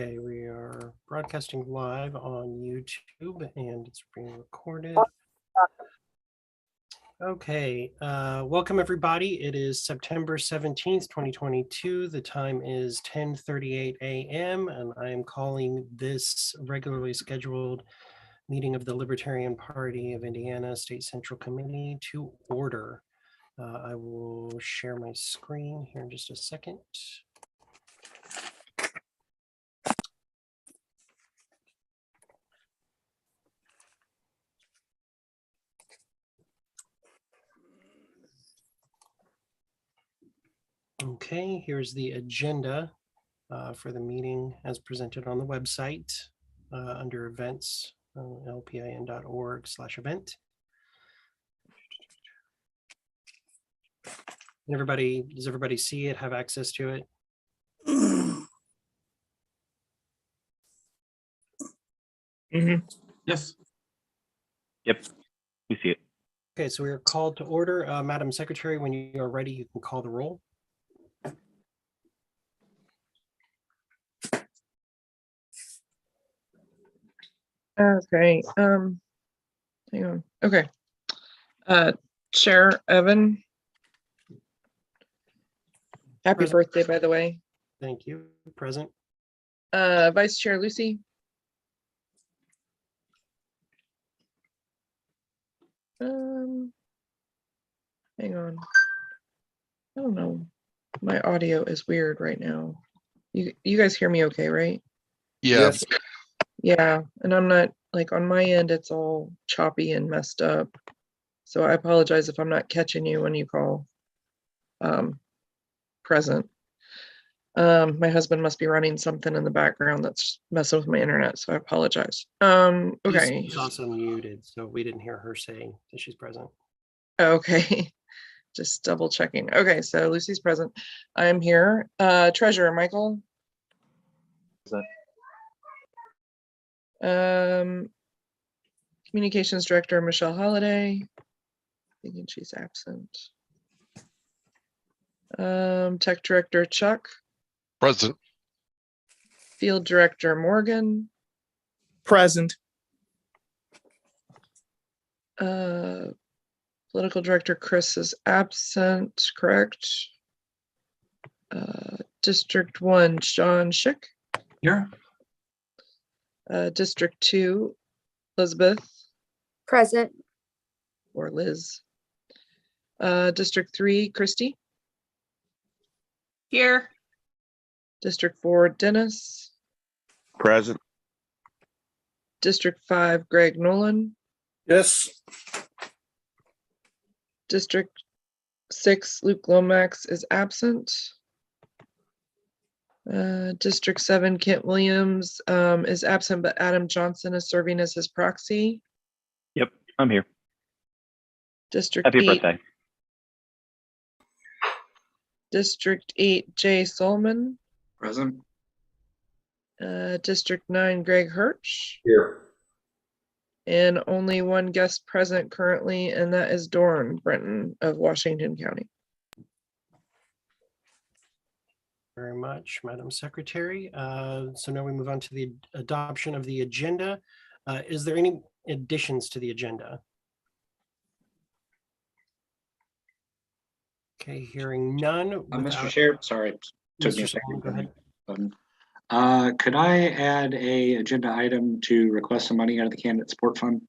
Okay, we are broadcasting live on YouTube and it's being recorded. Okay, welcome everybody. It is September 17th, 2022. The time is 10:38 a.m. and I am calling this regularly scheduled meeting of the Libertarian Party of Indiana State Central Committee to order. I will share my screen here in just a second. Okay, here's the agenda for the meeting as presented on the website under events, lpin.org/event. Does everybody see it, have access to it? Yes. Yep, we see it. Okay, so we are called to order. Madam Secretary, when you are ready, you can call the roll. Okay, hang on. Okay. Chair Evan. Happy Present. birthday, by the way. Thank you. Present. Vice Chair Lucy. Hang on. I don't know. My audio is weird right now. You guys hear me okay, right? Yes. Yeah, and I'm not, like, on my end, it's all choppy and messed up. So I apologize if I'm not catching you when you call present. My husband must be running something in the background that's messing with my internet, so I apologize. Okay. She's also muted, so we didn't hear her saying that she's present. Okay. Just double checking. Okay, so Lucy's present. I'm here. Treasurer Michael. Communications Director Michelle Holliday. Thinking she's absent. Tech Director Chuck. Present. Field Director Morgan. Present. Political Director Chris is absent, correct? District 1, John Schick. Here. District 2, Elizabeth. Present. Or Liz. District 3, Christy. Here. District 4, Dennis. Present. District 5, Greg Nolan. Yes. District 6, Luke Lomax is absent. District 7, Kent Williams is absent, but Adam Johnson is serving as his proxy. Yep, I'm here. District Happy 8, birthday. District 8, Jay Solomon. Present. District 9, Greg Hirsch. Here. And only one guest present currently, and that is Dorn Brenton of Washington County. Very much, Madam Secretary. So now we move on to the adoption of the agenda. Is there any additions to the agenda? Okay, hearing none. Mr. Chair, sorry. Took me a Mr. Solomon, go second. ahead. Could I add a agenda item to request some money out of the candidate support fund?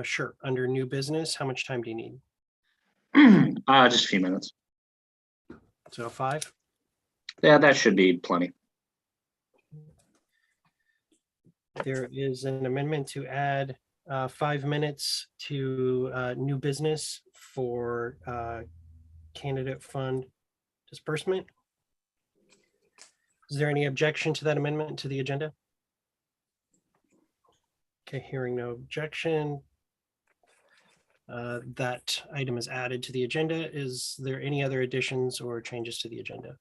Sure. Under new business, how much time do you need? Just a few minutes. So 5? Yeah, that should be plenty. There is an amendment to add 5 minutes to new business for candidate fund disbursement. Is there any objection to that amendment to the agenda? Okay, hearing no objection. That item is added to the agenda. Is there any other additions or changes to the agenda?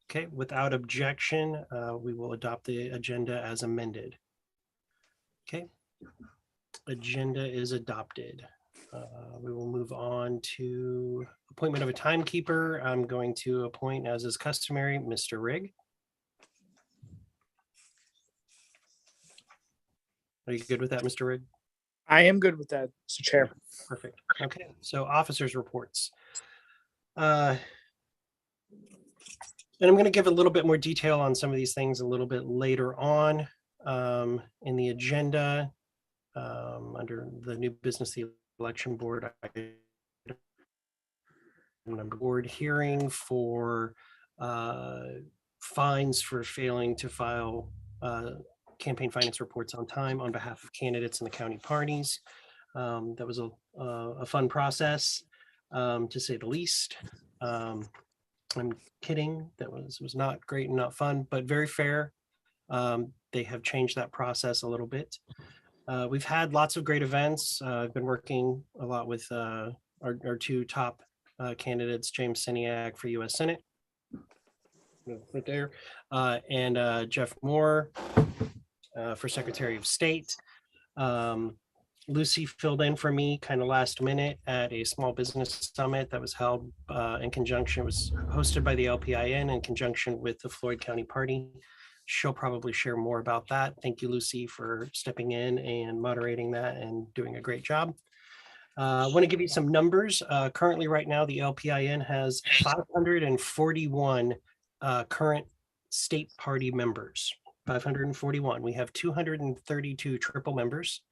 Okay, without objection, we will adopt the agenda as amended. Okay, agenda is adopted. We will move on to appointment of a timekeeper. I'm going to appoint, as is customary, Mr. Rigg. Are you good with that, Mr. Rigg? I am good with that, Mr. Chair. Perfect. Okay, so officers' reports. And I'm going to give a little bit more detail on some of these things a little bit later on in the agenda under the new business, the election board. Number board hearing for fines for failing to file campaign finance reports on time on behalf of candidates and the county parties. That was a fun process, to say the least. I'm kidding. That was not great and not fun, but very fair. They have changed that process a little bit. We've had lots of great events. I've been working a lot with our two top candidates, James Siniak for U.S. Senate, right there, and Jeff Moore for Secretary of State. Lucy filled in for me kind of last minute at a small business summit that was held in conjunction, was hosted by the LPIN in conjunction with the Floyd County Party. She'll probably share more about that. Thank you, Lucy, for stepping in and moderating that and doing a great job. I want to give you some numbers. Currently, right now, the LPIN has 541 current state party members. 541. We have 232 triple members.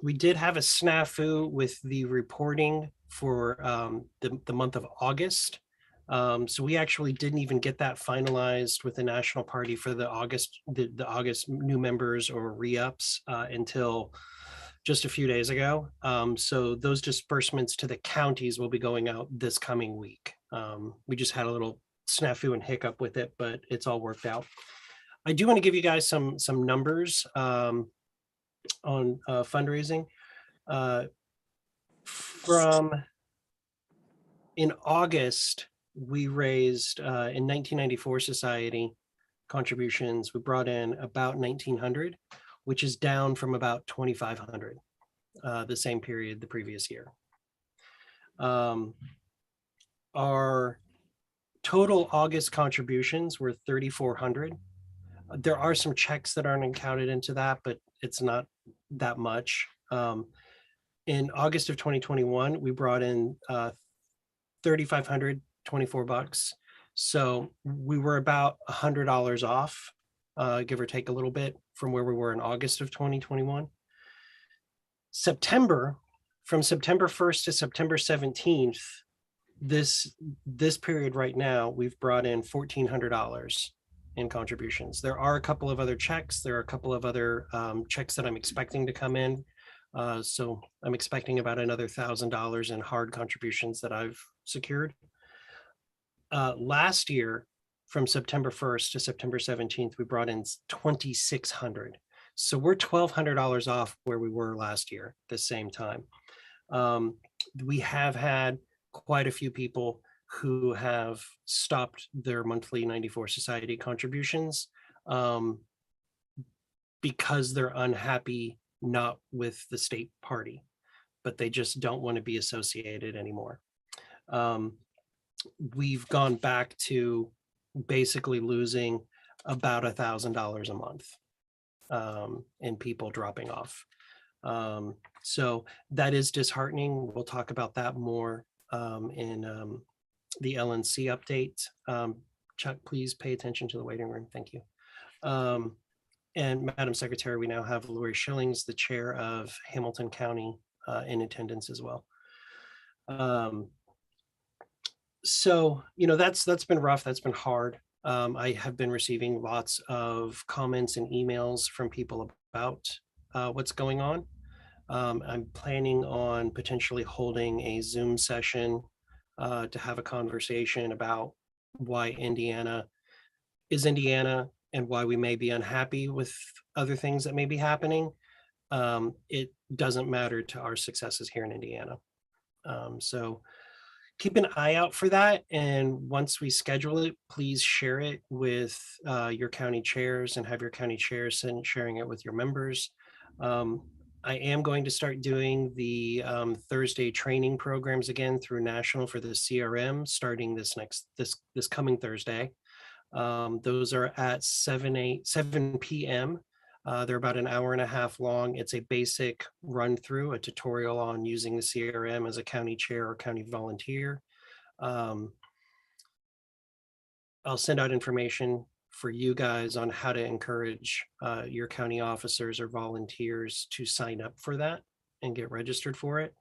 We did have a snafu with the reporting for the month of August. So we actually didn't even get that finalized with the national party for the August new members or re-ups until just a few days ago. So those disbursements to the counties will be going out this coming week. We just had a little snafu and hiccup with it, but it's all worked out. I do want to give you guys some numbers on fundraising. From in August, we raised in 1994 Society contributions. We brought in about 1,900, which is down from about 2,500 the same period the previous year. Our total August contributions were 3,400. There are some checks that aren't counted into that, but it's not that much. In August of 2021, we brought in 3,500, 24 bucks. So we were about $100 off, give or take a little bit from where we were in August of 2021. September, from September 1st to September 17th, this period right now, we've brought in $1,400 in contributions. There are a couple of other checks. There are a couple of other checks that I'm expecting to come in. So I'm expecting about another $1,000 in hard contributions that I've secured. Last year, from September 1st to September 17th, we brought in 2,600. So we're $1,200 off where we were last year, the same time. We have had quite a few people who have stopped their monthly 94 Society contributions because they're unhappy not with the state party, but they just don't want to be associated anymore. We've gone back to basically losing about $1,000 a month in people dropping off. So that is disheartening. We'll talk about that more in the LNC update. Chuck, please pay attention to the waiting room. Thank you. And Madam Secretary, we now have Lori Schillings, the chair of Hamilton County, in attendance as well. So, that's been rough. That's been hard. I have been receiving lots of comments and emails from people about what's going on. I'm planning on potentially holding a Zoom session to have a conversation about why Indiana is Indiana and why we may be unhappy with other things that may be happening. It doesn't matter to our successes here in Indiana. So keep an eye out for that. And once we schedule it, please share it with your county chairs and have your county chairs sharing it with your members. I am going to start doing the Thursday training programs again through National for the CRM starting this coming Thursday. Those are at 7 p.m. They're about an hour and a half long. It's a basic run through, a tutorial on using the CRM as a county chair or county volunteer. I'll send out information for you guys on how to encourage your county officers or volunteers to sign up for that and get registered for it.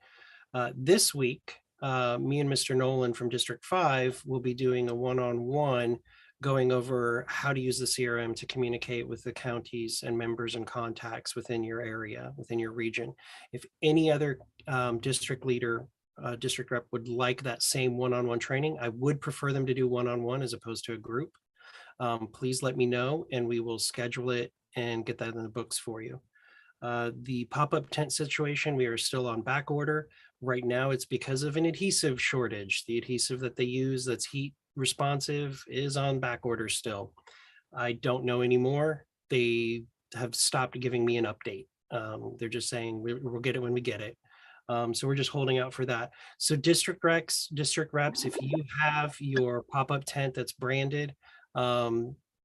This week, me and Mr. Nolan from District 5 will be doing a one-on-one going over how to use the CRM to communicate with the counties and members and contacts within your area, within your region. If any other district leader, district rep would like that same one-on-one training, I would prefer them to do one-on-one as opposed to a group. Please let me know and we will schedule it and get that in the books for you. The pop-up tent situation, we are still on back order. Right now, it's because of an adhesive shortage. The adhesive that they use that's heat responsive is on back order still. I don't know anymore. They have stopped giving me an update. They're just saying we'll get it when we get it. So we're just holding out for that. So district reps, if you have your pop-up tent that's branded,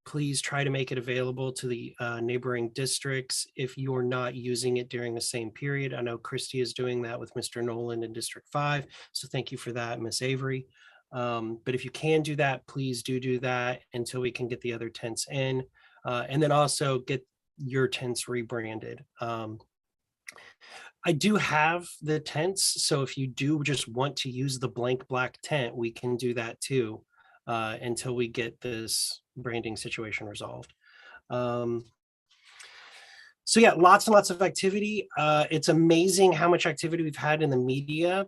please try to make it available to the neighboring districts if you're not using it during the same period. I know Christy is doing that with Mr. Nolan in District 5. So thank you for that, Miss Avery. But if you can do that, please do that until we can get the other tents in. And then also get your tents rebranded. I do have the tents. So if you do just want to use the blank black tent, we can do that too. Until we get this branding situation resolved. So yeah, lots and lots of activity. It's amazing how much activity we've had in the media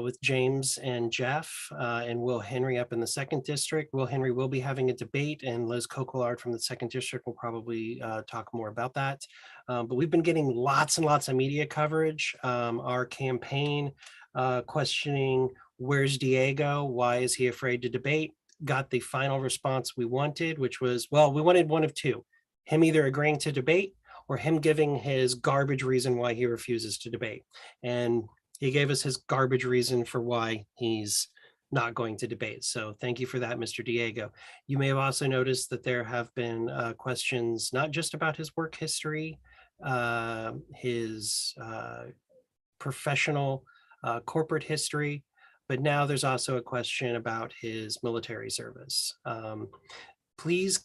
with James and Jeff and Will Henry up in the 2nd district. Will Henry will be having a debate and Liz Coquillard from the 2nd district will probably talk more about that. But we've been getting lots and lots of media coverage. Our campaign questioning, where's Diego? Why is he afraid to debate? Got the final response we wanted, which was, well, we wanted one of two, him either agreeing to debate or him giving his garbage reason why he refuses to debate. And he gave us his garbage reason for why he's not going to debate. So thank you for that, Mr. Diego. You may have also noticed that there have been questions, not just about his work history, his professional corporate history, but now there's also a question about his military service. Please,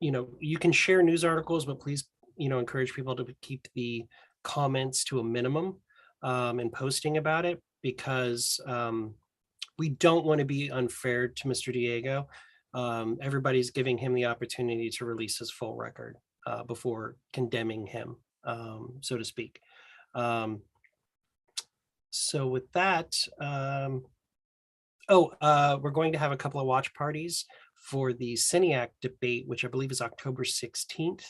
you can share news articles, but please, encourage people to keep the comments to a minimum and posting about it, because we don't want to be unfair to Mr. Diego. Everybody's giving him the opportunity to release his full record before condemning him, so to speak. So with that, we're going to have a couple of watch parties for the Seniac debate, which I believe is October 16th.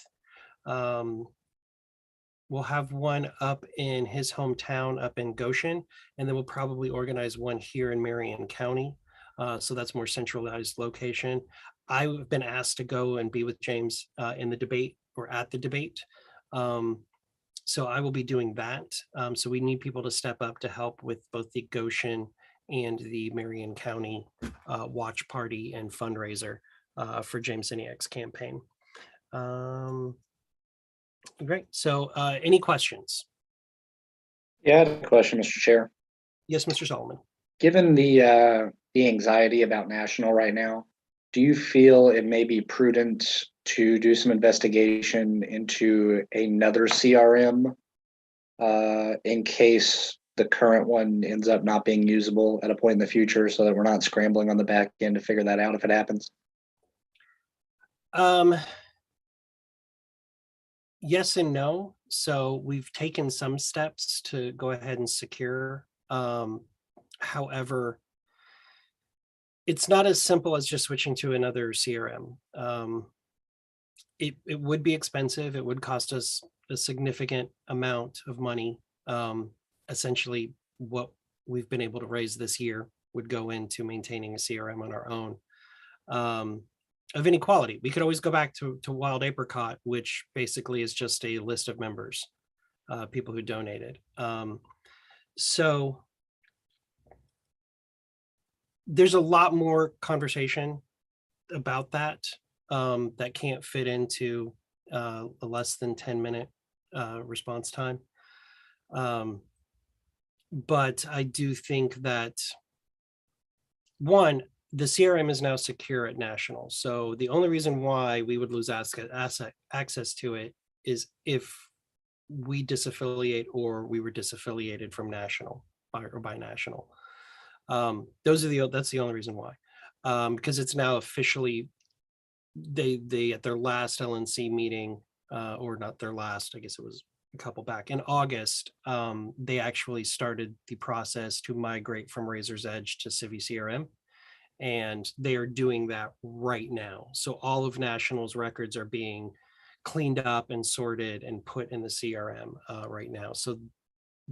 We'll have one up in his hometown up in Goshen, and then we'll probably organize one here in Marion County. So that's more centralized location. I've been asked to go and be with James in the debate or at the debate. So I will be doing that. So we need people to step up to help with both the Goshen and the Marion County watch party and fundraiser for James Seniac's campaign. Great. So any questions? Yeah, I had a question, Mr. Chair. Yes, Mr. Solomon. Given the anxiety about national right now, do you feel it may be prudent to do some investigation into another CRM in case the current one ends up not being usable at a point in the future, so that we're not scrambling on the back end to figure that out if it happens? Yes and no. So we've taken some steps to go ahead and secure. However, it's not as simple as just switching to another CRM. It would be expensive. It would cost us a significant amount of money. Essentially, what we've been able to raise this year would go into maintaining a CRM on our own. Of any quality, we could always go back to Wild Apricot, which basically is just a list of members. people who donated. So there's a lot more conversation about that that can't fit into a less than 10-minute response time. But I do think that, one, the CRM is now secure at national. So the only reason why we would lose access to it is if we disaffiliate or we were disaffiliated from national or by national. That's the only reason why, because it's now officially, they at their last LNC meeting, or not their last, I guess it was a couple back in August, they actually started the process to migrate from Razor's Edge to Civi CRM. And they are doing that right now. So all of National's records are being cleaned up and sorted and put in the CRM right now. So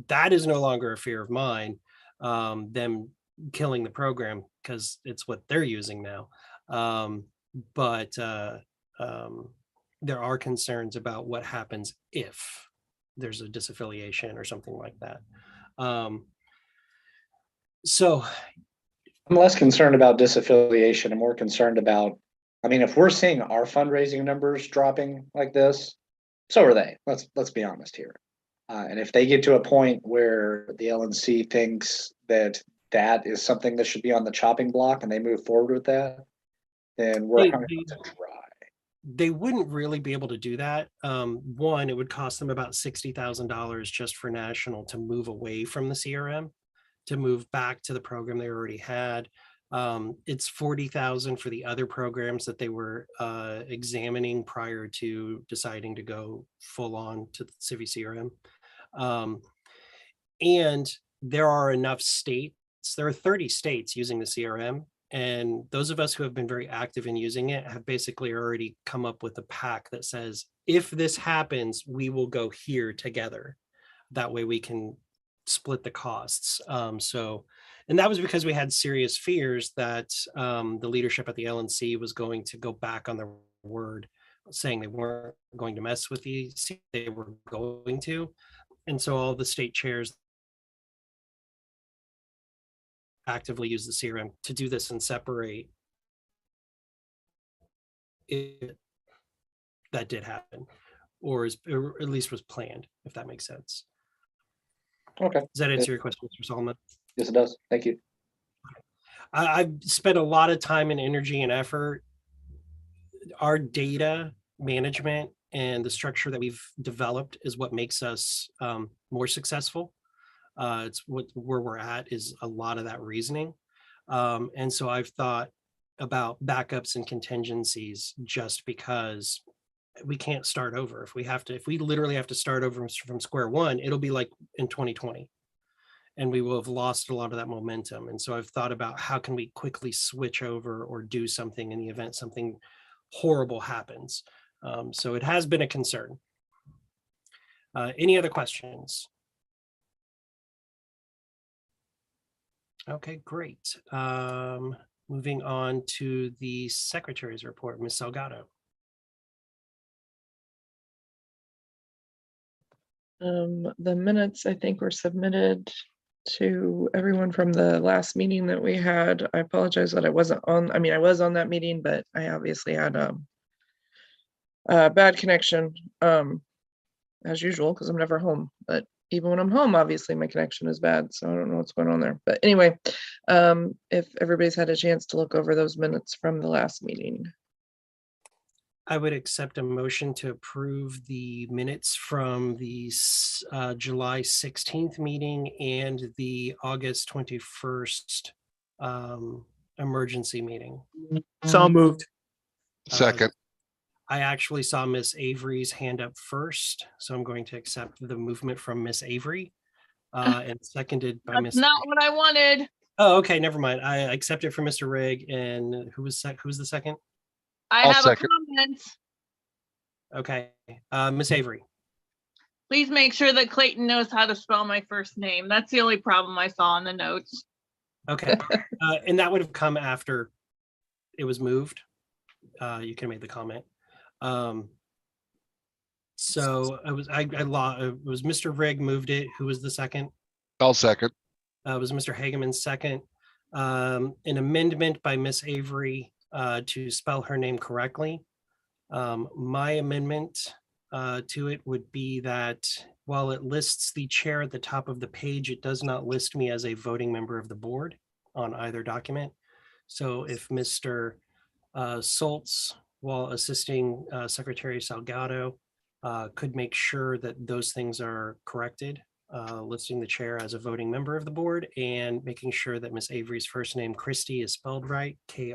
that is no longer a fear of mine, them killing the program, because it's what they're using now. But there are concerns about what happens if there's a disaffiliation or something like that. So I'm less concerned about disaffiliation. I'm more concerned about, I mean, if we're seeing our fundraising numbers dropping like this, so are they. Let's be honest here. And if they get to a point where the LNC thinks that that is something that should be on the chopping block and they move forward with that, then we're hung to dry. They wouldn't really be able to do that. One, it would cost them about $60,000 just for national to move away from the CRM, to move back to the program they already had. It's $40,000 for the other programs that they were examining prior to deciding to go full on to the Civi CRM. And there are enough states, there are 30 states using the CRM. And those of us who have been very active in using it have basically already come up with a pack that says, if this happens, we will go here together. That way we can split the costs. And that was because we had serious fears that the leadership at the LNC was going to go back on their word, saying they weren't going to mess with the, they were going to. And so all the state chairs actively use the CRM to do this and separate it. That did happen, or at least was planned, if that makes sense. Okay. Does that answer your question, Mr. Solomon? Yes, it does. Thank you. I've spent a lot of time and energy and effort. Our data management and the structure that we've developed is what makes us more successful. It's where we're at is a lot of that reasoning. And so I've thought about backups and contingencies, just because we can't start over. If we literally have to start over from square one, it'll be like in 2020. And we will have lost a lot of that momentum. And so I've thought about how can we quickly switch over or do something in the event something horrible happens. So it has been a concern. Any other questions? Okay, great. Moving on to the secretary's report, Ms. Salgado. The minutes, I think, were submitted to everyone from the last meeting that we had. I apologize that I wasn't on. I mean, I was on that meeting, but I obviously had a bad connection, as usual, because I'm never home. But even when I'm home, obviously my connection is bad, so I don't know what's going on there. But anyway, if everybody's had a chance to look over those minutes from the last meeting. I would accept a motion to approve the minutes from the July 16th meeting and the August 21st emergency meeting. So moved. Second. I actually saw Miss Avery's hand up first, so I'm going to accept the movement from Miss Avery, and seconded by That's Miss. not what I wanted. Oh, okay, never mind. I accept it from Mr. Rigg, and who was the second? I I'll have second. a comment. Okay, Miss Avery. Please make sure that Clayton knows how to spell my first name. That's the only problem I saw in the notes. Okay, and that would have come after it was moved. You can make the comment. So it was it was Mr. Rigg moved it. Who was the second? I'll second. It was Mr. Hageman's second. An amendment by Miss Avery to spell her name correctly. My amendment to it would be that while it lists the chair at the top of the page, it does not list me as a voting member of the board on either document. So if Mr. Soltz, while assisting Secretary Salgado, could make sure that those things are corrected, listing the chair as a voting member of the board and making sure that Miss Avery's first name, Christie, is spelled right, Kristi.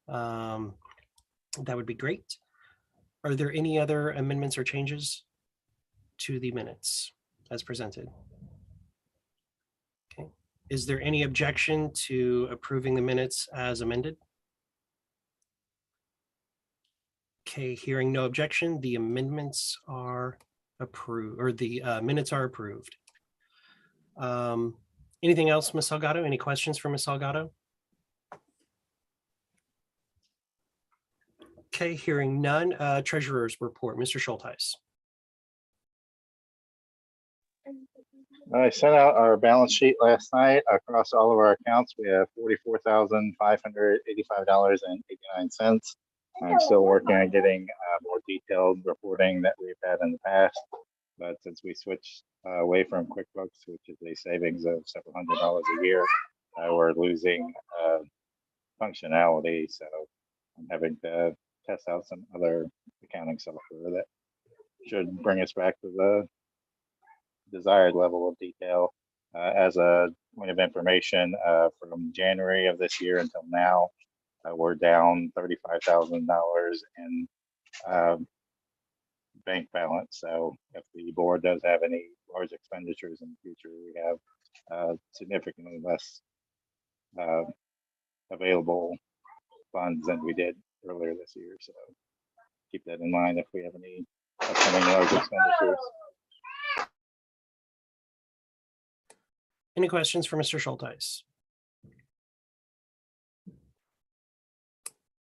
That would be great. Are there any other amendments or changes to the minutes as presented? Okay. Is there any objection to approving the minutes as amended? Okay, hearing no objection, the amendments are approved, or the minutes are approved. Anything else, Ms. Salgado? Any questions for Ms. Salgado? Okay, hearing none. Treasurer's report, Mr. Schultheis. I sent out our balance sheet last night across all of our accounts. We have $44,585.89. I'm still working on getting more detailed reporting that we've had in the past. But since we switched away from QuickBooks, which is a savings of several $100 a year, we're losing functionality. So I'm having to test out some other accounting software that should bring us back to the desired level of detail. As a point of information, from January of this year until now, we're down $35,000 in bank balance. So if the board does have any large expenditures in the future, we have significantly less available funds than we did earlier this year. So keep that in mind if we have any upcoming large expenditures. Any questions for Mr. Schultheis?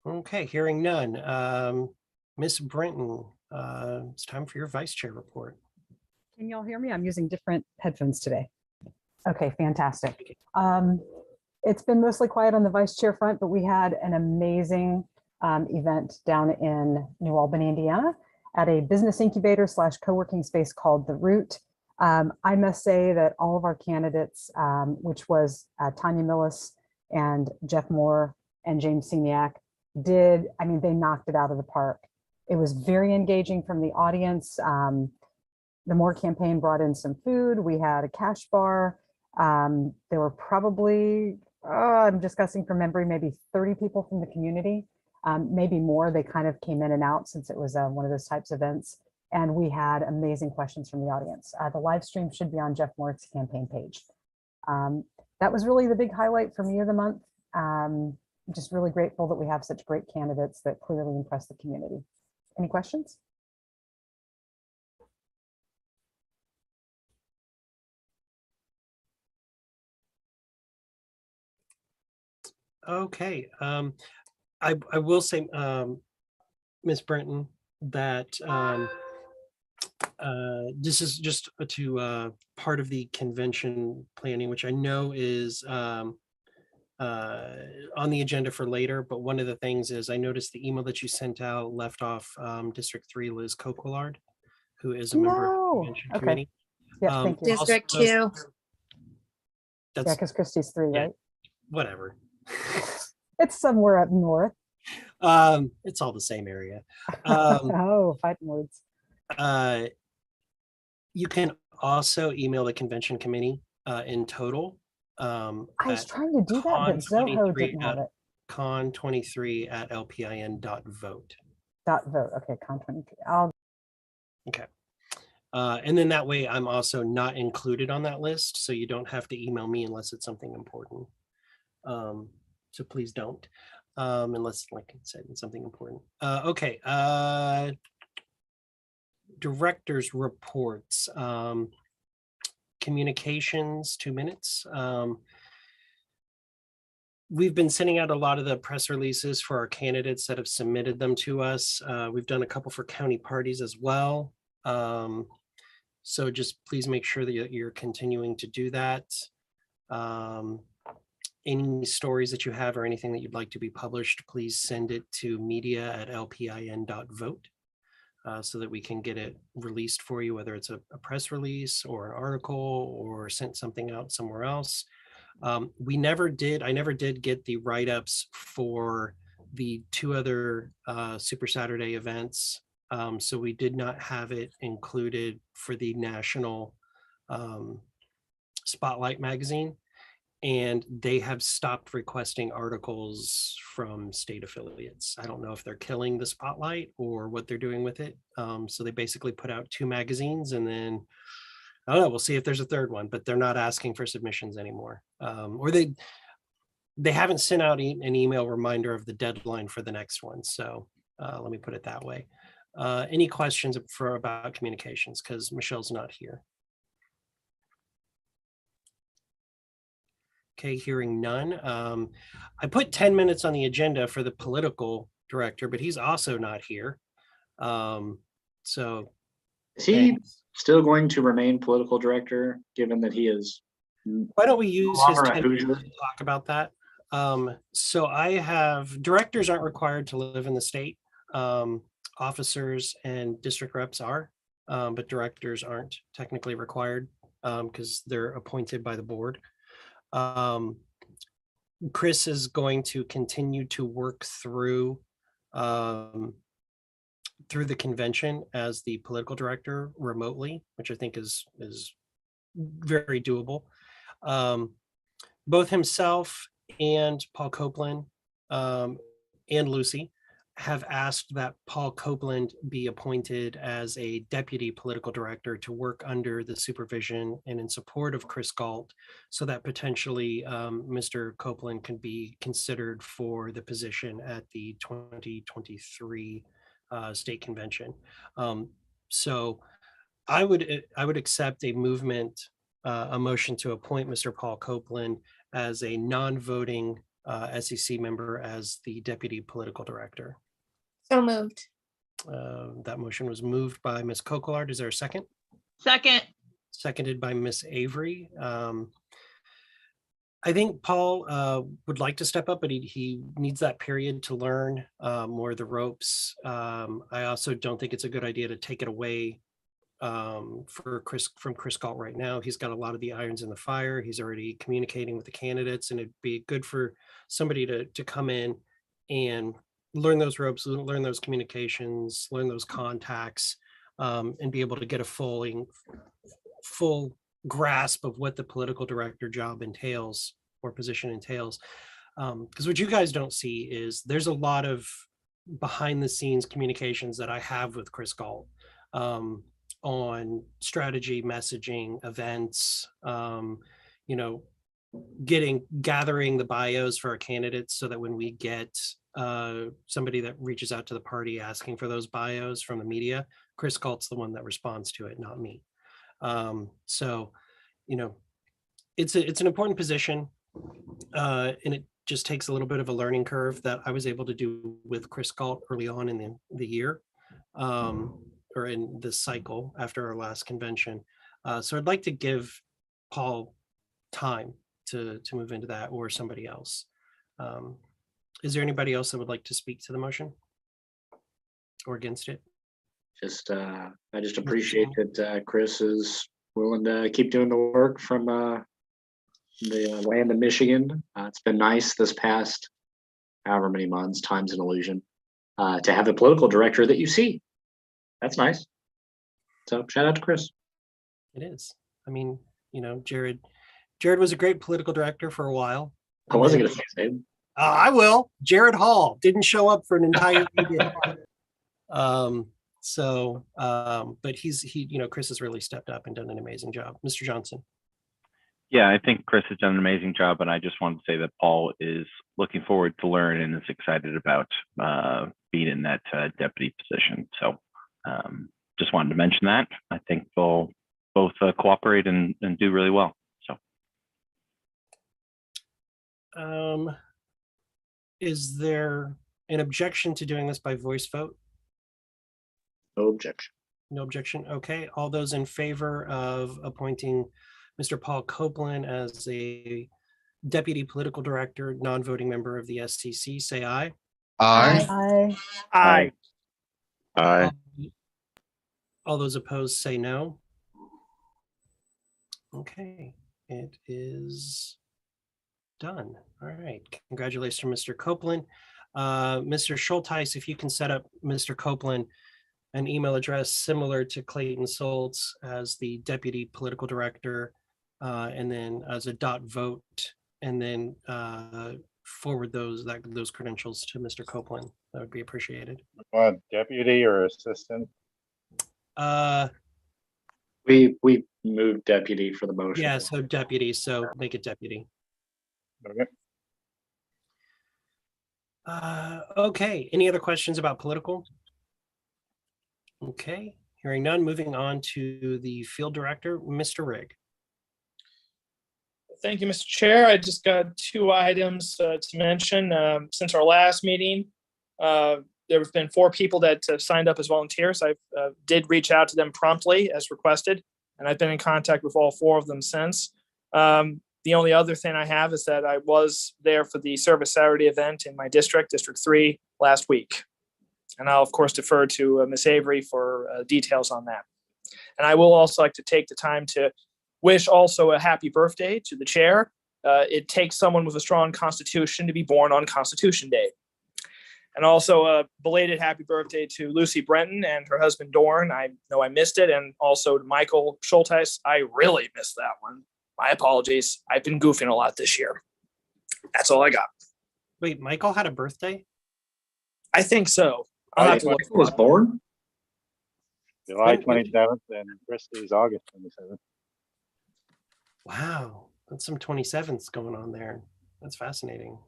Okay, hearing none. Ms. Brenton, it's time for your vice chair report. Can y'all hear me? I'm using different headphones today. Okay, fantastic. It's been mostly quiet on the vice chair front, but we had an amazing event down in New Albany, Indiana, at a business incubator / co-working space called The Root. I must say that all of our candidates, which was Tanya Millis and Jeff Moore and James Seniak, they knocked it out of the park. It was very engaging from the audience. The Moore campaign brought in some food. We had a cash bar. There were probably, I'm just guessing from memory, maybe 30 people from the community, maybe more. They kind of came in and out since it was one of those types of events. And we had amazing questions from the audience. The live stream should be on Jeff Moore's campaign page. That was really the big highlight for me of the month. Just really grateful that we have such great candidates that clearly impress the community. Any questions? Okay, I will say, Ms. Brenton, that this is just to part of the convention planning, which I know is on the agenda for later, but one of the things is I noticed the email that you sent out left off District 3 Liz Coquillard, who is a member of the convention committee. Yeah, thank you. District Also, 2. Yeah, that's because Christie's 3, Yeah. right? whatever. It's somewhere up north. It's all the same area. Oh, fighting words. You can also email the convention committee in total. I was trying to do that, but Zoho didn't have it. con23@lpin.vote. .vote. Okay, con23. Okay. And then that way I'm also not included on that list, so you don't have to email me unless it's something important. So please don't, unless, like I said, it's something important. Okay. Director's reports. Communications, 2 minutes. we've been sending out a lot of the press releases for our candidates that have submitted them to us. We've done a couple for county parties as well. So just please make sure that you're continuing to do that. Any stories that you have or anything that you'd like to be published, please send it to media@lpin.vote so that we can get it released for you, whether it's a press release or an article or sent something out somewhere else. I never did get the write-ups for the 2 other Super Saturday events. So we did not have it included for the national Spotlight magazine. And they have stopped requesting articles from state affiliates. I don't know if they're killing the Spotlight or what they're doing with it. So they basically put out 2 magazines, and then I don't know, we'll see if there's a 3rd one, but they're not asking for submissions anymore. Or they haven't sent out an email reminder of the deadline for the next one. So let me put it that way. Any questions about communications, because Michelle's not here? Okay, hearing none. I put 10 minutes on the agenda for the political director, but he's also not here. So Is he still going to remain political director, given that he is? Why don't we use his longer a 10 minutes Hoosier? to talk about that? So I have, directors aren't required to live in the state. Officers and district reps are, but directors aren't technically required because they're appointed by the board. Chris is going to continue to work through the convention as the political director remotely, which I think is very doable. Both himself and Paul Copeland and Lucy have asked that Paul Copeland be appointed as a deputy political director to work under the supervision and in support of Chris Galt, so that potentially Mr. Copeland can be considered for the position at the 2023 state convention. So I would accept a motion to appoint Mr. Paul Copeland as a non-voting SCC member as the deputy political director. So moved. That motion was moved by Ms. Coquillard. Is there a second? Second. Seconded by Ms. Avery. I think Paul would like to step up, but he needs that period to learn more of the ropes. I also don't think it's a good idea to take it away from Chris Galt right now. He's got a lot of the irons in the fire. He's already communicating with the candidates, and it'd be good for somebody to come in and learn those ropes, learn those communications, learn those contacts, and be able to get a full grasp of what the political director job entails or position entails. Because what you guys don't see is there's a lot of behind the scenes communications that I have with Chris Galt on strategy, messaging, events, gathering the bios for our candidates so that when we get somebody that reaches out to the party asking for those bios from the media, Chris Galt's the one that responds to it, not me. So, it's an important position, and it just takes a little bit of a learning curve that I was able to do with Chris Galt early on in the year, or in this cycle after our last convention. So I'd like to give Paul time to move into that, or somebody else. Is there anybody else that would like to speak to the motion or against it? I just appreciate that Chris is willing to keep doing the work from the land of Michigan. It's been nice this past however many months, time's an illusion, to have the political director that you see. That's nice. So shout out to Chris. It is. I mean, Jared was a great political director for a while. I wasn't going to say his name. I will. Jared Hall didn't show up for an entire meeting. But Chris has really stepped up and done an amazing job. Mr. Johnson. Yeah, I think Chris has done an amazing job, and I just wanted to say that Paul is looking forward to learn and is excited about being in that deputy position. So just wanted to mention that. I think they'll both cooperate and do really well. So Is there an objection to doing this by voice vote? No objection. No objection. Okay. All those in favor of appointing Mr. Paul Copeland as a Deputy Political Director, non-voting member of the SCC, say aye. Aye. Aye. Aye. All those opposed say no. Okay, it is done. All right. Congratulations, Mr. Copeland. Mr. Schulteis, if you can set up Mr. Copeland an email address similar to Clayton Soltz as the Deputy Political Director, and then as a vote, and then forward those credentials to Mr. Copeland. That would be appreciated. Deputy or assistant? We moved deputy for the motion. Yeah, so deputy, so make it deputy. Okay. Okay, any other questions about political? Okay, hearing none, moving on to the field director, Mr. Rigg. Thank you, Mr. Chair. I just got 2 items to mention. Since our last meeting, there have been 4 people that signed up as volunteers. I did reach out to them promptly as requested, and I've been in contact with all 4 of them since. The only other thing I have is that I was there for the Service Saturday event in my district, District 3, last week. And I'll, of course, defer to Ms. Avery for details on that. And I will also like to take the time to wish also a happy birthday to the chair. It takes someone with a strong constitution to be born on Constitution Day. And also a belated happy birthday to Lucy Brenton and her husband, Dorn. I know I missed it. And also to Michael Schulteis. I really missed that one. My apologies. I've been goofing a lot this year. That's all I got. Wait, Michael had a birthday? I think so. I'll have to look. Michael was born? July 27th and Christie's August 27th. Wow, that's some 27ths going on there. That's fascinating.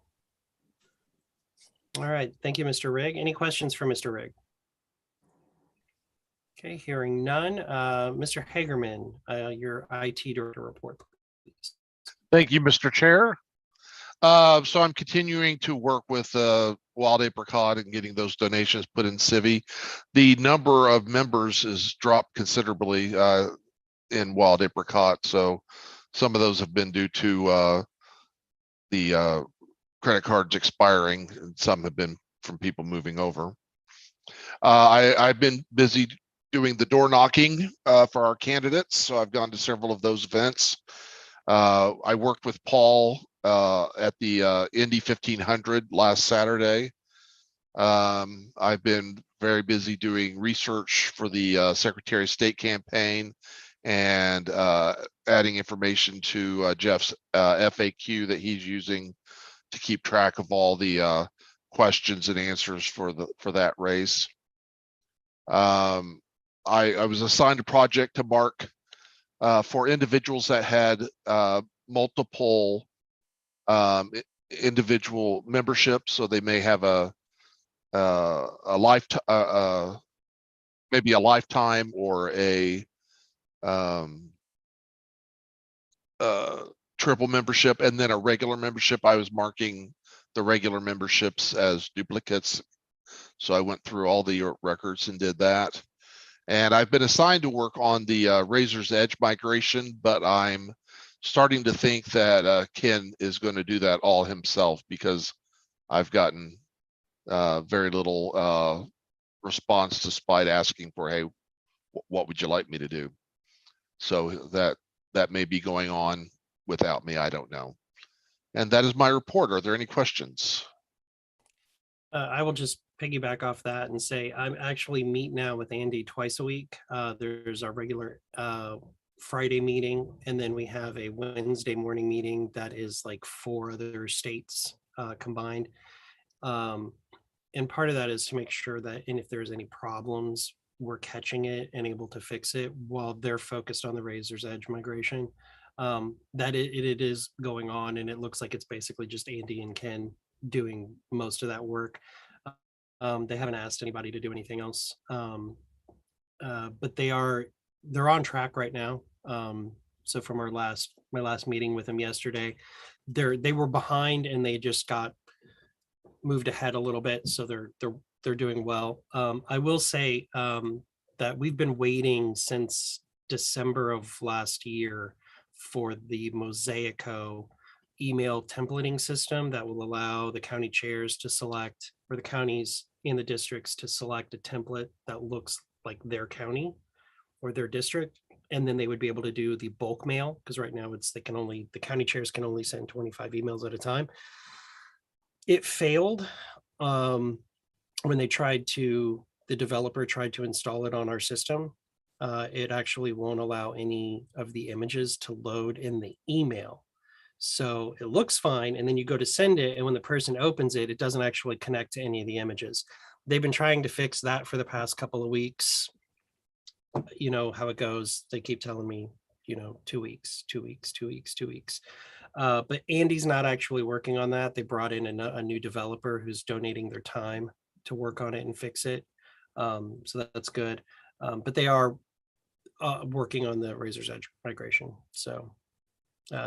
All right, thank you, Mr. Rigg. Any questions for Mr. Rigg? Okay, hearing none. Mr. Hagerman, your IT director report, please. Thank you, Mr. Chair. So I'm continuing to work with Wild Apricot and getting those donations put in Civi. The number of members is dropped considerably in Wild Apricot. So some of those have been due to the credit cards expiring, and some have been from people moving over. I've been busy doing the door knocking for our candidates. So I've gone to several of those events. I worked with Paul at the Indy 1500 last Saturday. I've been very busy doing research for the Secretary of State campaign and adding information to Jeff's FAQ that he's using to keep track of all the questions and answers for that race. I was assigned a project to mark for individuals that had multiple individual memberships, so they may have a lifetime, maybe a lifetime or a triple membership, and then a regular membership. I was marking the regular memberships as duplicates, so I went through all the records and did that. And I've been assigned to work on the Razor's Edge migration, but I'm starting to think that Ken is going to do that all himself, because I've gotten very little response despite asking for, hey, what would you like me to do? So that may be going on without me. I don't know. And that is my report. Are there any questions? I will just piggyback off that and say I'm actually meet now with Andy twice a week. There's our regular Friday meeting, and then we have a Wednesday morning meeting that is like 4 other states combined. And part of that is to make sure that, and if there's any problems, we're catching it and able to fix it while they're focused on the Razor's Edge migration. That it is going on, and it looks like it's basically just Andy and Ken doing most of that work. They haven't asked anybody to do anything else, but they're on track right now. So from my last meeting with them yesterday, they were behind, and they just got moved ahead a little bit, so they're doing well. I will say that we've been waiting since December of last year for the Mosaico email templating system that will allow the county chairs to select, or the counties in the districts to select a template that looks like their county or their district. And then they would be able to do the bulk mail, because right now the county chairs can only send 25 emails at a time. It failed when the developer tried to install it on our system. It actually won't allow any of the images to load in the email. So it looks fine, and then you go to send it, and when the person opens it, it doesn't actually connect to any of the images. They've been trying to fix that for the past couple of weeks. You know how it goes. They keep telling me, 2 weeks, 2 weeks, 2 weeks, 2 weeks. But Andy's not actually working on that. They brought in a new developer who's donating their time to work on it and fix it. So that's good. But they are working on the Razor's Edge migration. So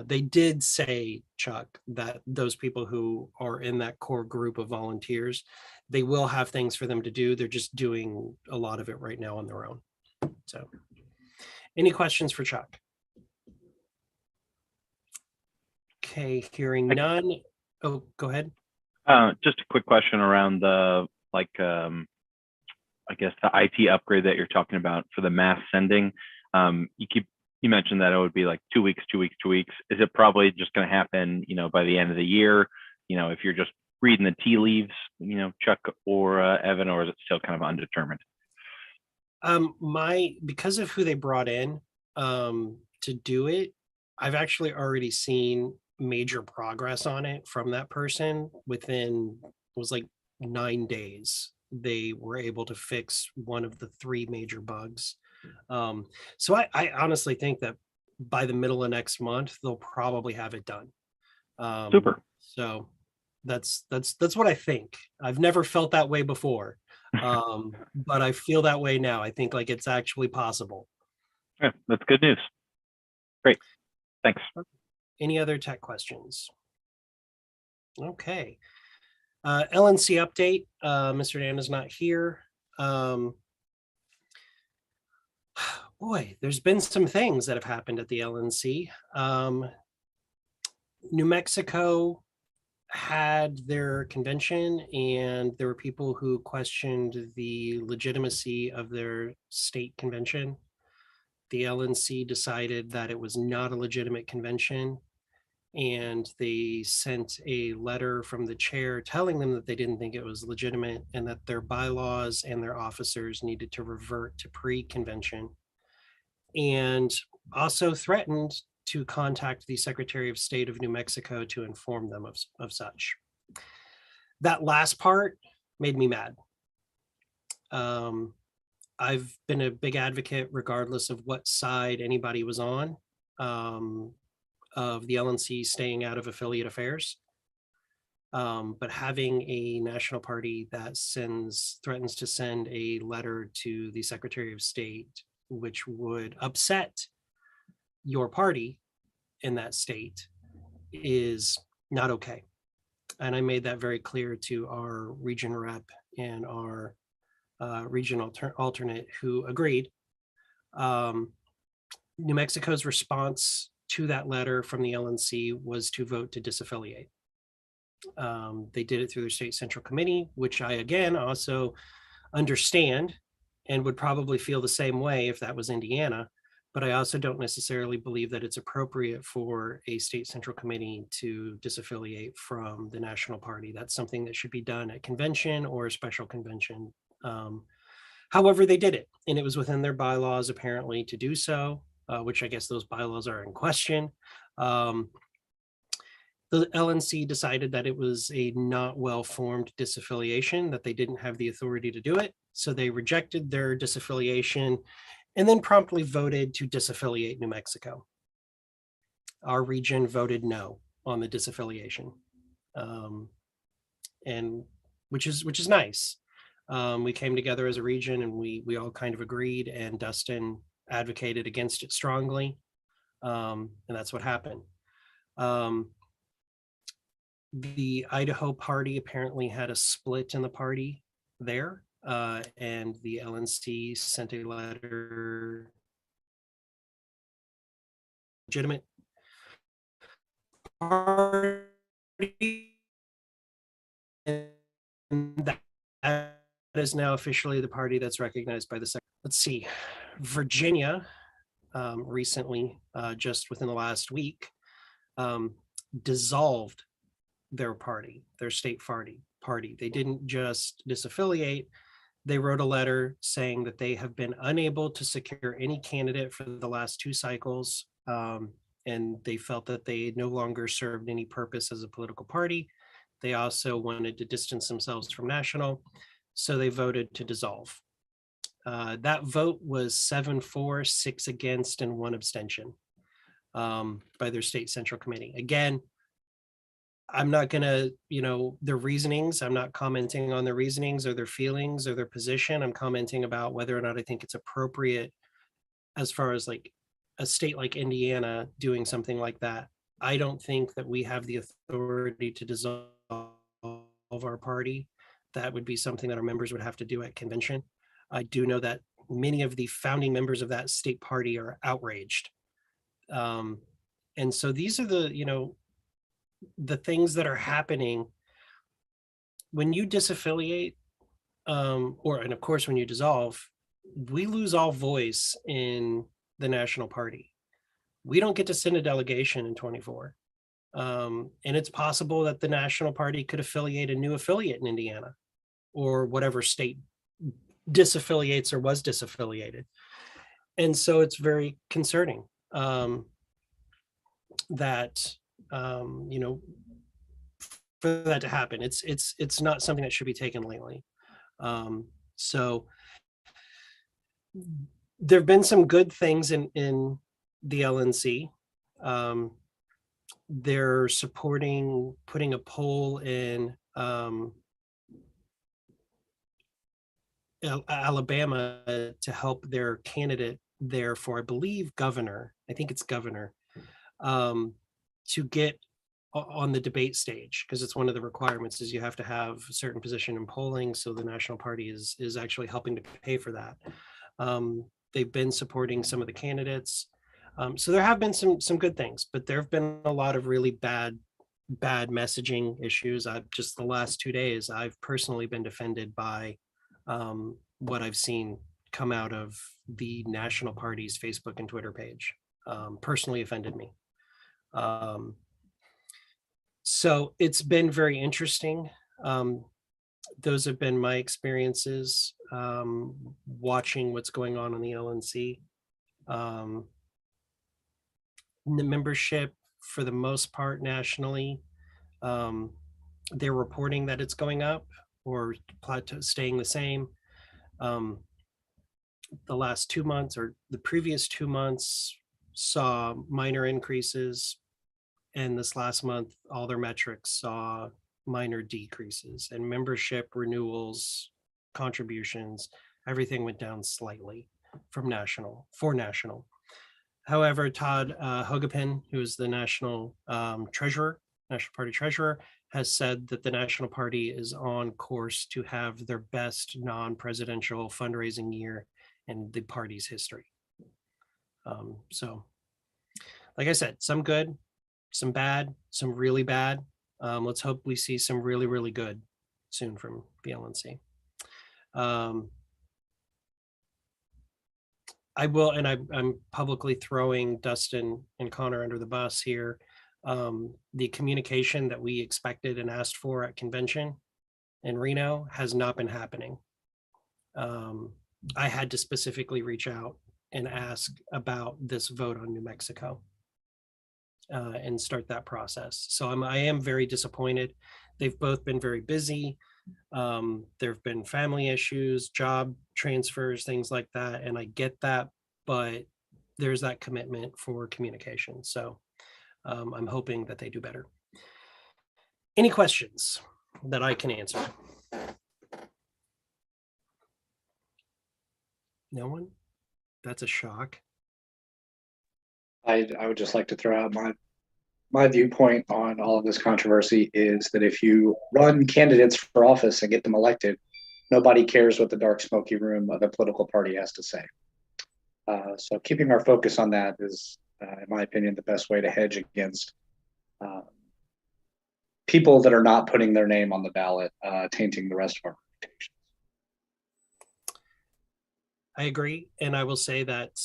they did say, Chuck, that those people who are in that core group of volunteers, they will have things for them to do. They're just doing a lot of it right now on their own. So any questions for Chuck? Okay, hearing none. Oh, go ahead. Just a quick question around the, I guess the IT upgrade that you're talking about for the mass sending. You mentioned that it would be like 2 weeks, 2 weeks, 2 weeks. Is it probably just going to happen, by the end of the year? If you're just reading the tea leaves, Chuck or Evan, or is it still kind of undetermined? Because of who they brought in to do it, I've actually already seen major progress on it from that person. Within, it was like 9 days, they were able to fix one of the 3 major bugs. So I honestly think that by the middle of next month, they'll probably have it done. Super. So that's what I think. I've never felt that way before. But I feel that way now. I think like it's actually possible. Yeah, that's good news. Great. Thanks. Any other tech questions? Okay. LNC update. Mr. Dan is not here. Boy, there's been some things that have happened at the LNC. New Mexico had their convention, and there were people who questioned the legitimacy of their state convention. The LNC decided that it was not a legitimate convention, and they sent a letter from the chair telling them that they didn't think it was legitimate and that their bylaws and their officers needed to revert to pre-convention, and also threatened to contact the Secretary of State of New Mexico to inform them of such. That last part made me mad. I've been a big advocate, regardless of what side anybody was on, of the LNC staying out of affiliate affairs. But having a national party that threatens to send a letter to the Secretary of State, which would upset your party in that state, is not okay. And I made that very clear to our region rep and our regional alternate, who agreed. New Mexico's response to that letter from the LNC was to vote to disaffiliate. They did it through their state central committee, which I, again, also understand and would probably feel the same way if that was Indiana. But I also don't necessarily believe that it's appropriate for a state central committee to disaffiliate from the national party. That's something that should be done at convention or a special convention. However, they did it, and it was within their bylaws apparently to do so, which I guess those bylaws are in question. The LNC decided that it was a not well-formed disaffiliation, that they didn't have the authority to do it. So they rejected their disaffiliation and then promptly voted to disaffiliate New Mexico. Our region voted no on the disaffiliation, and which is nice. We came together as a region, and we all kind of agreed, and Dustin advocated against it strongly, and that's what happened. The Idaho party apparently had a split in the party there, and the LNC sent a letter legitimate party, and that is now officially the party that's recognized by the second. Let's see, Virginia recently, just within the last week, dissolved their party, their state party. They didn't just disaffiliate. They wrote a letter saying that they have been unable to secure any candidate for the last 2 cycles, and they felt that they no longer served any purpose as a political party. They also wanted to distance themselves from national, so they voted to dissolve. That vote was 7-4, 6 against, and 1 abstention by their state central committee. Again, I'm not gonna, their reasonings, I'm not commenting on their reasonings or their feelings or their position. I'm commenting about whether or not I think it's appropriate as far as like a state like Indiana doing something like that. I don't think that we have the authority to dissolve our party. That would be something that our members would have to do at convention. I do know that many of the founding members of that state party are outraged. And so these are the things that are happening when you disaffiliate, and of course, when you dissolve, we lose all voice in the national party. We don't get to send a delegation in 24. And it's possible that the national party could affiliate a new affiliate in Indiana or whatever state disaffiliates or was disaffiliated. And so it's very concerning that, for that to happen. It's not something that should be taken lightly. So there've been some good things in the LNC. They're supporting putting a poll in Alabama to help their candidate there for, I believe, governor. I think it's governor, to get on the debate stage, because it's one of the requirements is you have to have a certain position in polling. So the national party is actually helping to pay for that. They've been supporting some of the candidates. So there have been some good things, but there have been a lot of really bad messaging issues. Just the last 2 days, I've personally been defended by what I've seen come out of the national party's Facebook and Twitter page. Personally offended me. So it's been very interesting. Those have been my experiences watching what's going on the LNC. The membership, for the most part, nationally, they're reporting that it's going up or plateau, staying the same. The last 2 months or the previous 2 months saw minor increases, and this last month, all their metrics saw minor decreases, and membership renewals, contributions, everything went down slightly for national. However, Todd Hogepin, who is the national National Party treasurer, has said that the National Party is on course to have their best non-presidential fundraising year in the party's history. So, like I said, some good, some bad, some really bad. Let's hope we see some really, really good soon from the LNC. I will, and I'm publicly throwing Dustin and Connor under the bus here. The communication that we expected and asked for at convention in Reno has not been happening. I had to specifically reach out and ask about this vote on New Mexico and start that process. So I am very disappointed. They've both been very busy. There have been family issues, job transfers, things like that. And I get that, but there's that commitment for communication. So I'm hoping that they do better. Any questions that I can answer? No one? That's a shock. I would just like to throw out my viewpoint on all of this controversy is that if you run candidates for office and get them elected, nobody cares what the dark smoky room of a political party has to say. So keeping our focus on that is, in my opinion, the best way to hedge against people that are not putting their name on the ballot, tainting the rest of our reputations. I agree. And I will say that,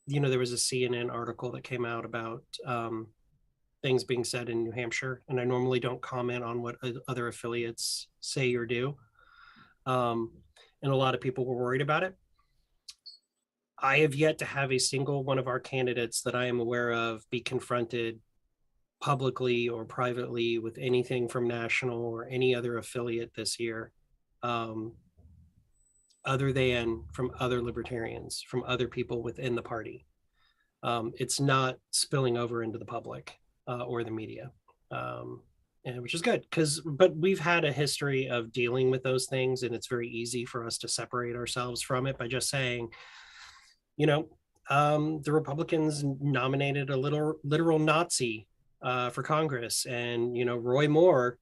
there was a CNN article that came out about things being said in New Hampshire. And I normally don't comment on what other affiliates say or do. And a lot of people were worried about it. I have yet to have a single one of our candidates that I am aware of be confronted publicly or privately with anything from national or any other affiliate this year, other than from other libertarians, from other people within the party. It's not spilling over into the public or the media, and which is good but we've had a history of dealing with those things, and it's very easy for us to separate ourselves from it by just saying, the Republicans nominated a literal Nazi for Congress, and Roy Moore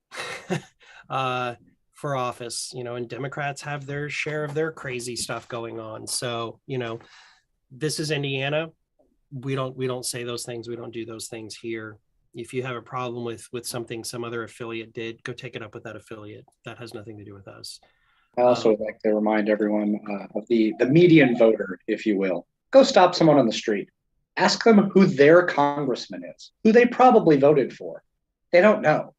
for office, and Democrats have their share of their crazy stuff going on. So this is Indiana. We don't say those things. We don't do those things here. If you have a problem with something some other affiliate did, go take it up with that affiliate. That has nothing to do with us. I also would like to remind everyone of the median voter, if you will. Go stop someone on the street. Ask them who their congressman is, who they probably voted for. They don't know.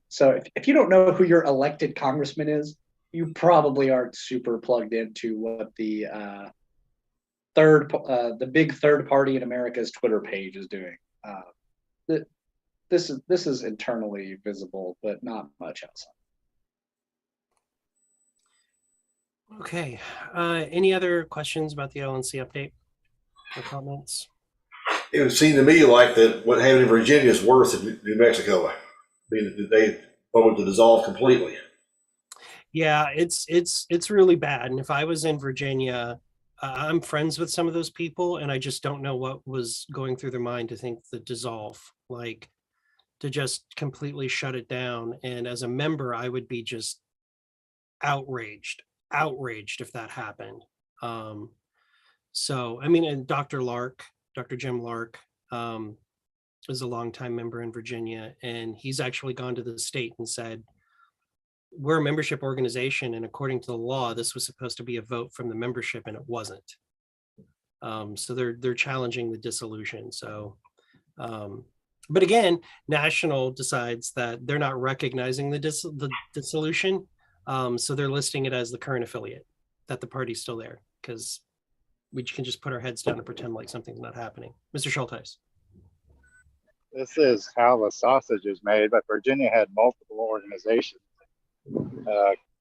So if you don't know who your elected congressman is, you probably aren't super plugged into what the big third party in America's Twitter page is doing. This is internally visible, but not much outside. Okay. Any other questions about the LNC update or comments? It would seem to me like that what happened in Virginia is worse than New Mexico, being that they voted to dissolve completely. Yeah, it's really bad. And if I was in Virginia, I'm friends with some of those people, and I just don't know what was going through their mind to think the dissolve, like to just completely shut it down. And as a member, I would be just outraged if that happened. So, I mean, and Dr. Jim Lark, is a longtime member in Virginia, and he's actually gone to the state and said, we're a membership organization, and according to the law, this was supposed to be a vote from the membership, and it wasn't. So they're challenging the dissolution. So, but again, National decides that they're not recognizing the dissolution. So they're listing it as the current affiliate, that the party's still there, because we can just put our heads down and pretend like something's not happening. Mr. Schulteis. This is how the sausage is made, but Virginia had multiple organizations,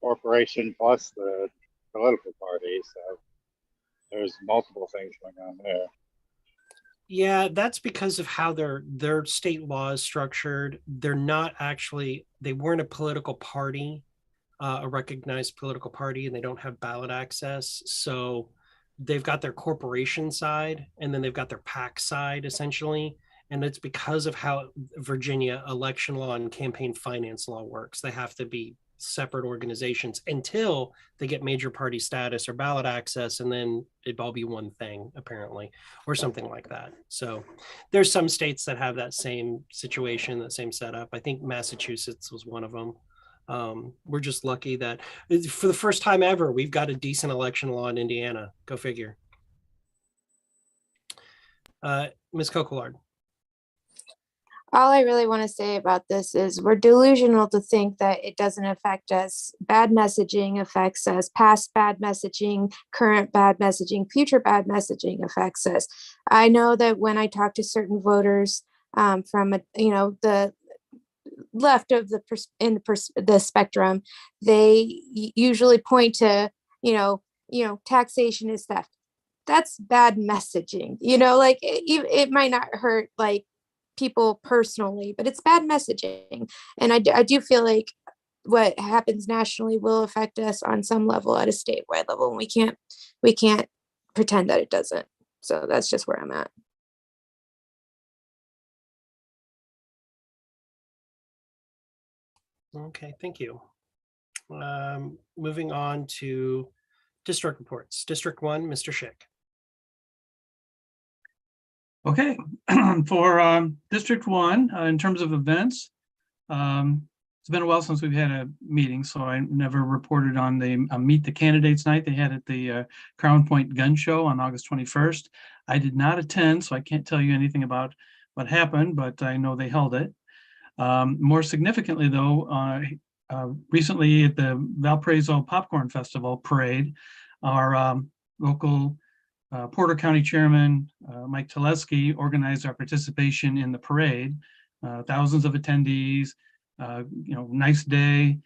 corporation plus the political party. So there's multiple things going on there. Yeah, that's because of how their state law is structured. They weren't a political party, a recognized political party, and they don't have ballot access. So they've got their corporation side, and then they've got their PAC side, essentially. And it's because of how Virginia election law and campaign finance law works. They have to be separate organizations until they get major party status or ballot access, and then it'd all be one thing, apparently, or something like that. So there's some states that have that same situation, that same setup. I think Massachusetts was one of them. We're just lucky that for the first time ever, we've got a decent election law in Indiana. Go figure. Ms. Coquillard. All I really want to say about this is we're delusional to think that it doesn't affect us. Bad messaging affects us. Past bad messaging, current bad messaging, future bad messaging affects us. I know that when I talk to certain voters from the left of the spectrum, they usually point to taxation is theft. That's bad messaging. It might not hurt like people personally, but it's bad messaging. And I do feel like what happens nationally will affect us on some level at a statewide level, and we can't pretend that it doesn't. So that's just where I'm at. Okay, thank you. Moving on to district reports. District 1, Mr. Schick. Okay, for District 1, in terms of events, it's been a while since we've had a meeting, so I never reported on the Meet the Candidates night they had at the Crown Point Gun Show on August 21st. I did not attend, so I can't tell you anything about what happened, but I know they held it. More significantly, though, recently at the Valparaiso Popcorn Festival parade, our local Porter County Chairman Mike Telesky organized our participation in the parade. Thousands of attendees, nice day.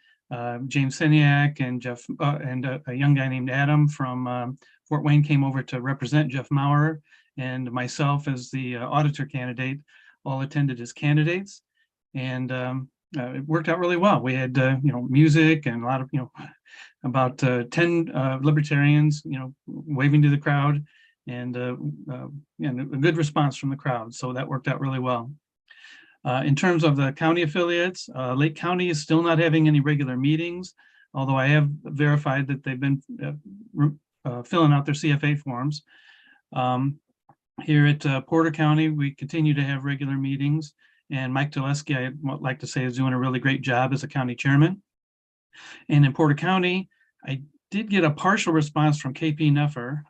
James Siniak and Jeff and a young guy named Adam from Fort Wayne came over to represent Jeff Maurer, and myself as the auditor candidate all attended as candidates, and it worked out really well. We had music and a lot of about 10 libertarians waving to the crowd, and a good response from the crowd, so that worked out really well. In terms of the county affiliates, Lake County is still not having any regular meetings, although I have verified that they've been filling out their CFA forms. Here at Porter County, we continue to have regular meetings, and Mike Telesky, I would like to say, is doing a really great job as a county chairman. And in Porter County, I did get a partial response from KP Neffer,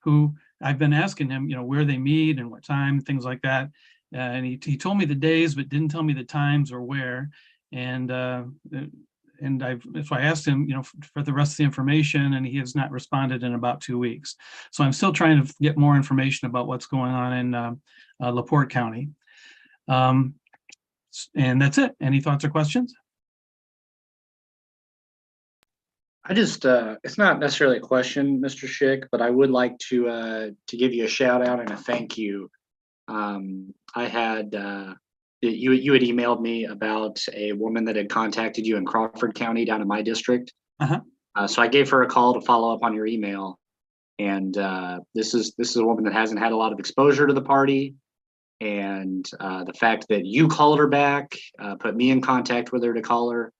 who I've been asking him, where they meet and what time, things like that. And he told me the days, but didn't tell me the times or where. And so I asked him, for the rest of the information, and he has not responded in about 2 weeks. So I'm still trying to get more information about what's going on in LaPorte County. And that's it. Any thoughts or questions? I just, it's not necessarily a question, Mr. Schick, but I would like to give you a shout out and a thank you. I had, you had emailed me about a woman that had contacted you in Crawford County down in my district. So I gave her a call to follow up on your email. And this is a woman that hasn't had a lot of exposure to the party. And the fact that you called her back, put me in contact with her to call her,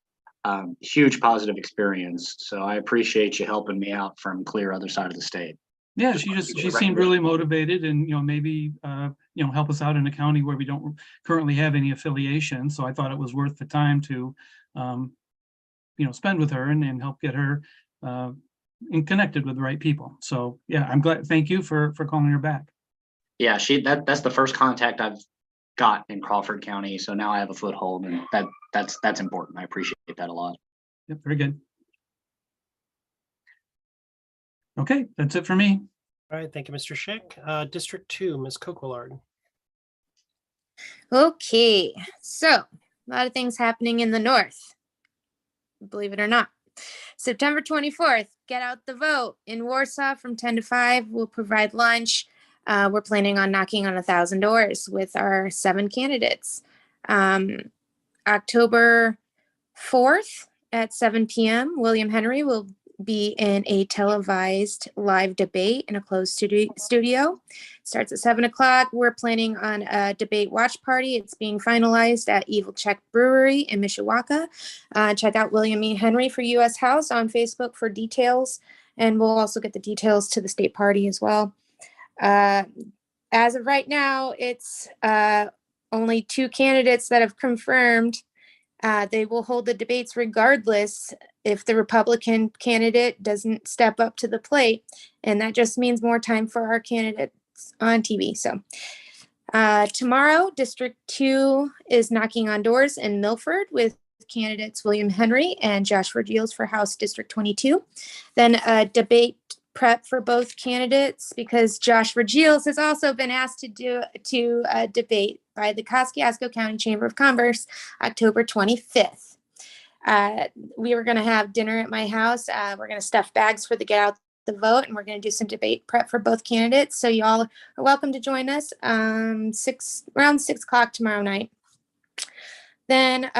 huge positive experience. So I appreciate you helping me out from clear other side of the state. Yeah, she seemed really motivated, and maybe help us out in a county where we don't currently have any affiliation. So I thought it was worth the time to spend with her and help get her connected with the right people. So yeah, I'm glad. Thank you for calling her back. Yeah, that's the first contact I've got in Crawford County. So now I have a foothold, and that's important. I appreciate that a lot. Yep, very good. Okay, that's it for me. All right, thank you, Mr. Schick. District 2, Ms. Coquillard. Okay, so a lot of things happening in the north, believe it or not. September 24th, get out the vote in Warsaw from 10 to 5. We'll provide lunch. We're planning on knocking on 1,000 doors with our 7 candidates. October 4th at 7 p.m., William Henry will be in a televised live debate in a closed studio. Starts at 7 o'clock. We're planning on a debate watch party. It's being finalized at Evil Check Brewery in Mishawaka. Check out William E. Henry for U.S. House on Facebook for details, and we'll also get the details to the state party as well. As of right now, it's only 2 candidates that have confirmed. They will hold the debates regardless if the Republican candidate doesn't step up to the plate. And that just means more time for our candidates on TV. So tomorrow, District 2 is knocking on doors in Milford with candidates William Henry and Josh Vergils for House District 22. Then a debate prep for both candidates because Josh Vergils has also been asked to do a debate by the Kosciuszko County Chamber of Commerce October 25th. We were going to have dinner at my house. We're going to stuff bags for the get out the vote, and we're going to do some debate prep for both candidates. So y'all are welcome to join us around 6 o'clock tomorrow night. Then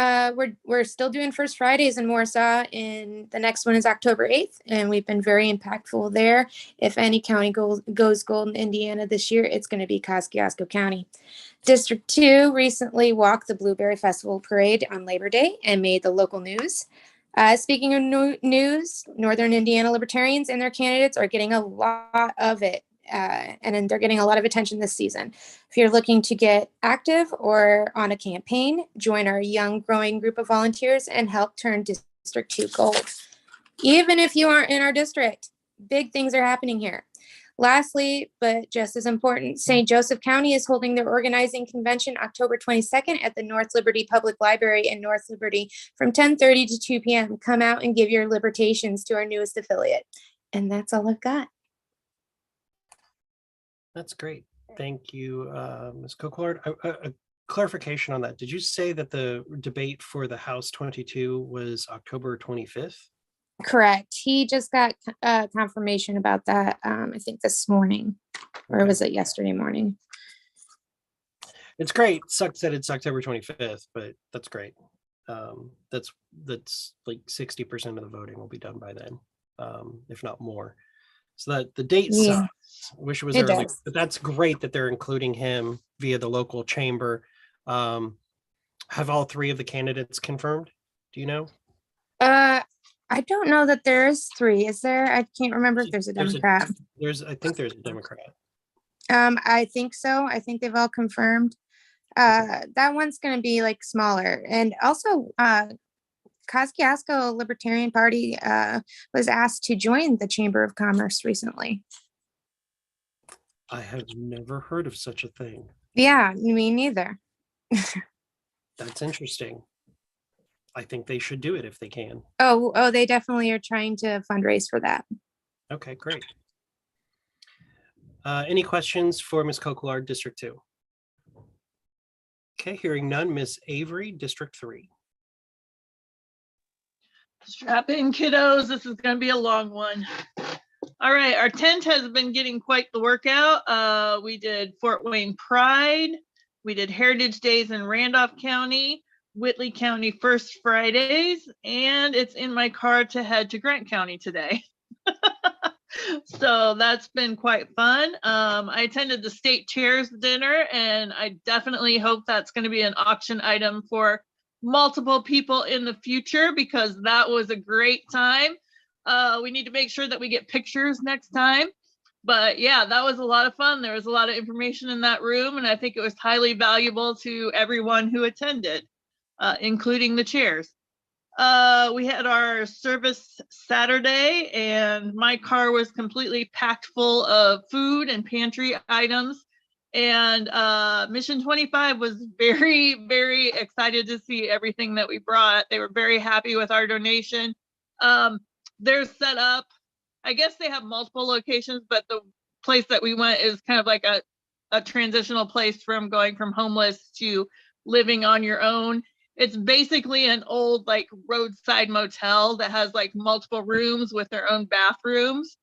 we're still doing First Fridays in Warsaw, and the next one is October 8th, and we've been very impactful there. If any county goes gold in Indiana this year, it's going to be Kosciuszko County. District 2 recently walked the Blueberry Festival Parade on Labor Day and made the local news. Speaking of news, Northern Indiana Libertarians and their candidates are getting a lot of it. And they're getting a lot of attention this season. If you're looking to get active or on a campaign, join our young, growing group of volunteers and help turn District 2 gold. Even if you aren't in our district, big things are happening here. Lastly, but just as important, St. Joseph County is holding their organizing convention October 22nd at the North Liberty Public Library in North Liberty from 10:30 to 2 p.m. Come out and give your libertations to our newest affiliate. And that's all I've got. That's great. Thank you, Ms. Coquillard. A clarification on that. Did you say that the debate for the House 22 was October 25th? Correct. He just got confirmation about that, I think this morning, or was it yesterday morning? It's great. Sucks that it's October 25th, but that's great. That's like 60% of the voting will be done by then, if not more. So that the date sucks. Wish it was early, but that's great that they're including him via the local chamber. Have all three of the candidates confirmed? Do you know? I don't know that there is three. Is there? I can't remember if there's a Democrat. I think there's a Democrat. I think so. I think they've all confirmed. That one's going to be like smaller. And also, Kosciuszko Libertarian Party was asked to join the Chamber of Commerce recently. I have never heard of such a thing. Yeah, me neither. That's interesting. I think they should do it if they can. Oh, they definitely are trying to fundraise for that. Okay, great. Any questions for Ms. Coquillard, District 2? Okay, hearing none. Ms. Avery, District 3. Strap in, kiddos. This is going to be a long one. All right, our tent has been getting quite the workout. We did Fort Wayne Pride. We did Heritage Days in Randolph County, Whitley County First Fridays, and it's in my car to head to Grant County today. So that's been quite fun. I attended the state chairs dinner, and I definitely hope that's going to be an auction item for multiple people in the future, because that was a great time. We need to make sure that we get pictures next time. But yeah, that was a lot of fun. There was a lot of information in that room, and I think it was highly valuable to everyone who attended, including the chairs. We had our service Saturday, and my car was completely packed full of food and pantry items. And Mission 25 was very, very excited to see everything that we brought. They were very happy with our donation. They're set up, I guess they have multiple locations, but the place that we went is kind of like a transitional place from going from homeless to living on your own. It's basically an old like roadside motel that has like multiple rooms with their own bathrooms.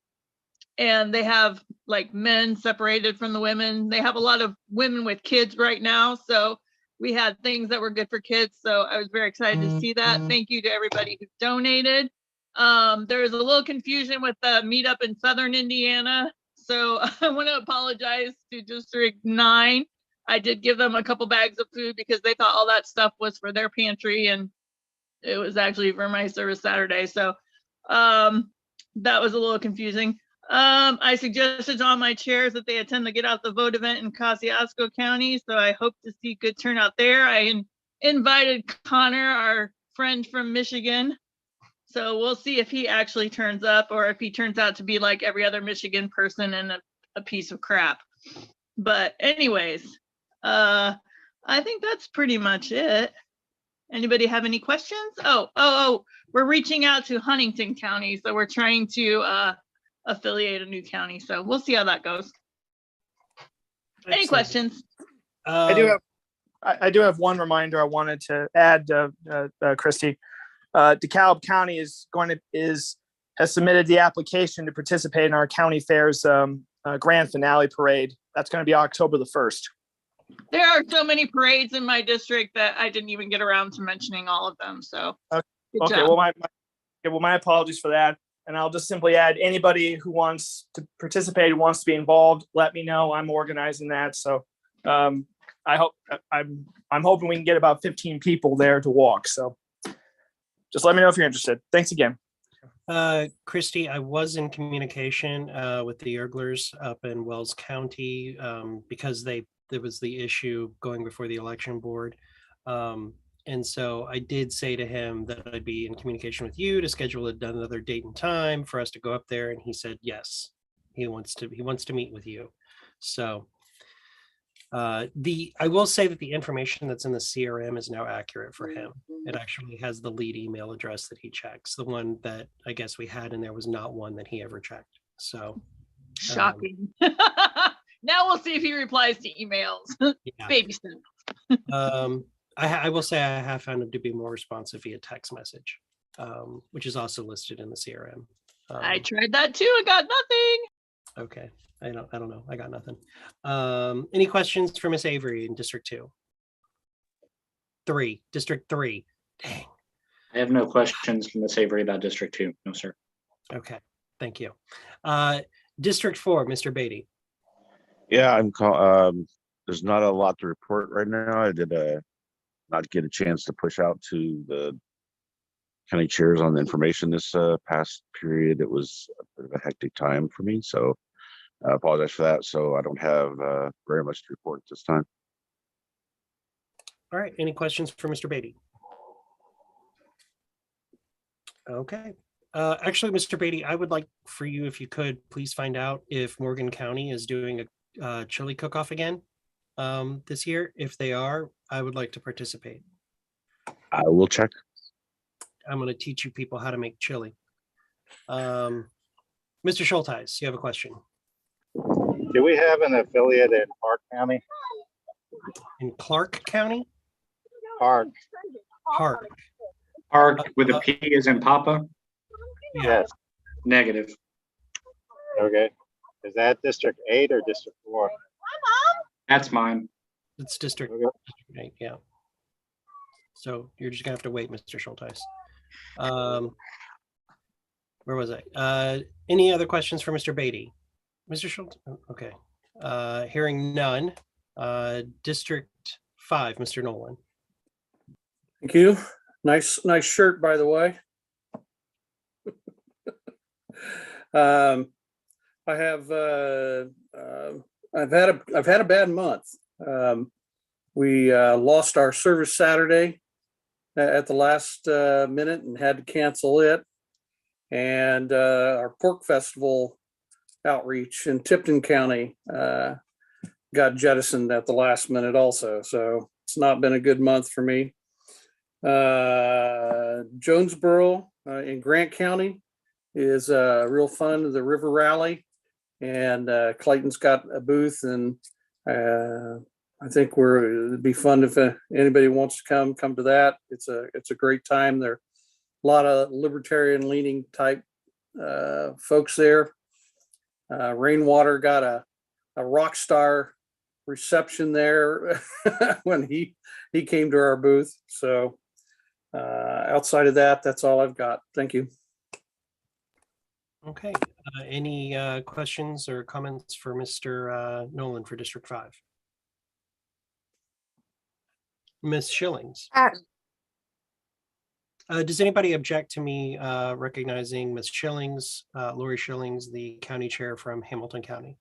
And they have like men separated from the women. They have a lot of women with kids right now. So we had things that were good for kids. So I was very excited to see that. Thank you to everybody who donated. There was a little confusion with the meetup in Southern Indiana. So I want to apologize to District 9. I did give them a couple bags of food because they thought all that stuff was for their pantry, and it was actually for my service Saturday. So that was a little confusing. I suggested to all my chairs that they attend the Get Out the Vote event in Kosciuszko County. So I hope to see good turnout there. I invited Connor, our friend from Michigan. So we'll see if he actually turns up, or if he turns out to be like every other Michigan person and a piece of crap. But anyways, I think that's pretty much it. Anybody have any questions? Oh, we're reaching out to Huntington County. So we're trying to affiliate a new county. So we'll see how that goes. Excellent. Any questions? I do have one reminder I wanted to add, Christy. DeKalb County has submitted the application to participate in our county fair's grand finale parade. That's going to be October the 1st. There are so many parades in my district that I didn't even get around to mentioning all of them. So good Okay, job. well, my apologies for that. And I'll just simply add, anybody who wants to participate, who wants to be involved, let me know. I'm organizing that. So I'm hoping we can get about 15 people there to walk. So just let me know if you're interested. Thanks again. Christy, I was in communication with the Urglers up in Wells County because there was the issue going before the election board. And so I did say to him that I'd be in communication with you to schedule another date and time for us to go up there. And he said, yes, he wants to meet with you. So I will say that the information that's in the CRM is now accurate for him. It actually has the lead email address that he checks. The one that I guess we had in there was not one that he ever checked. So shocking. Now we'll see if he replies to emails. yeah. Baby step. I will say I have found him to be more responsive via text message, which is also listed in the CRM. I tried that too. I got nothing. Okay. I don't know. I got nothing. Any questions for Miss Avery in District 2? District 3. Dang. I have no questions from Ms. Avery about District 2. No, sir. Okay. Thank you. District 4, Mr. Beatty. Yeah, there's not a lot to report right now. I did not get a chance to push out to the county chairs on the information this past period. It was a bit of a hectic time for me, so I apologize for that. So I don't have very much to report at this time. All right. Any questions for Mr. Beatty? Okay. Actually, Mr. Beatty, I would like for you, if you could, please find out if Morgan County is doing a chili cook-off again this year. If they are, I would like to participate. I will check. I'm going to teach you people how to make chili. Mr. Schulteis, you have a question? Do we have an affiliate in Park County? In Clark County? Park. Park with a P as in Papa? Yes. Negative. Okay. Is that District 8 or District 4? That's mine. It's District 8, yeah. So you're just gonna have to wait, Mr. Schulteis. Where was I? Any other questions for Mr. Beatty? Mr. Schulteis, okay. Hearing none. District 5, Mr. Nolan. Thank you. Nice shirt, by the way. I've had a bad month. We lost our service Saturday at the last minute and had to cancel it. And our pork festival outreach in Tipton County got jettisoned at the last minute also. So it's not been a good month for me. Jonesboro in Grant County is real fun, the River Rally, and Clayton's got a booth, and I think it'd be fun if anybody wants to come to that. It's a great time. There are a lot of libertarian leaning type folks there. Rainwater got a rock star reception there when he came to our booth. So outside of that, that's all I've got. Thank you. Okay. Any questions or comments for Mr. Nolan for District 5? Ms. Schillings. Does anybody object to me recognizing Ms. Schillings, Lori Schillings, the county chair from Hamilton County?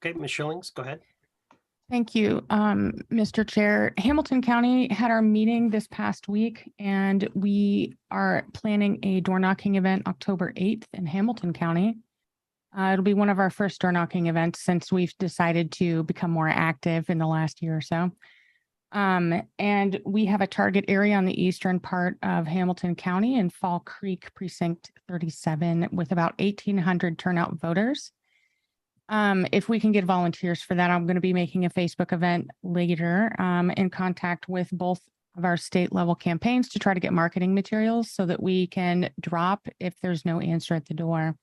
Okay, Ms. Schillings, go ahead. Thank you, Mr. Chair. Hamilton County had our meeting this past week, and we are planning a door knocking event October 8th in Hamilton County. It'll be one of our first door knocking events since we've decided to become more active in the last year or so. And we have a target area on the eastern part of Hamilton County in Fall Creek Precinct 37 with about 1,800 turnout voters. If we can get volunteers for that, I'm going to be making a Facebook event later in contact with both of our state level campaigns to try to get marketing materials so that we can drop if there's no answer at the door.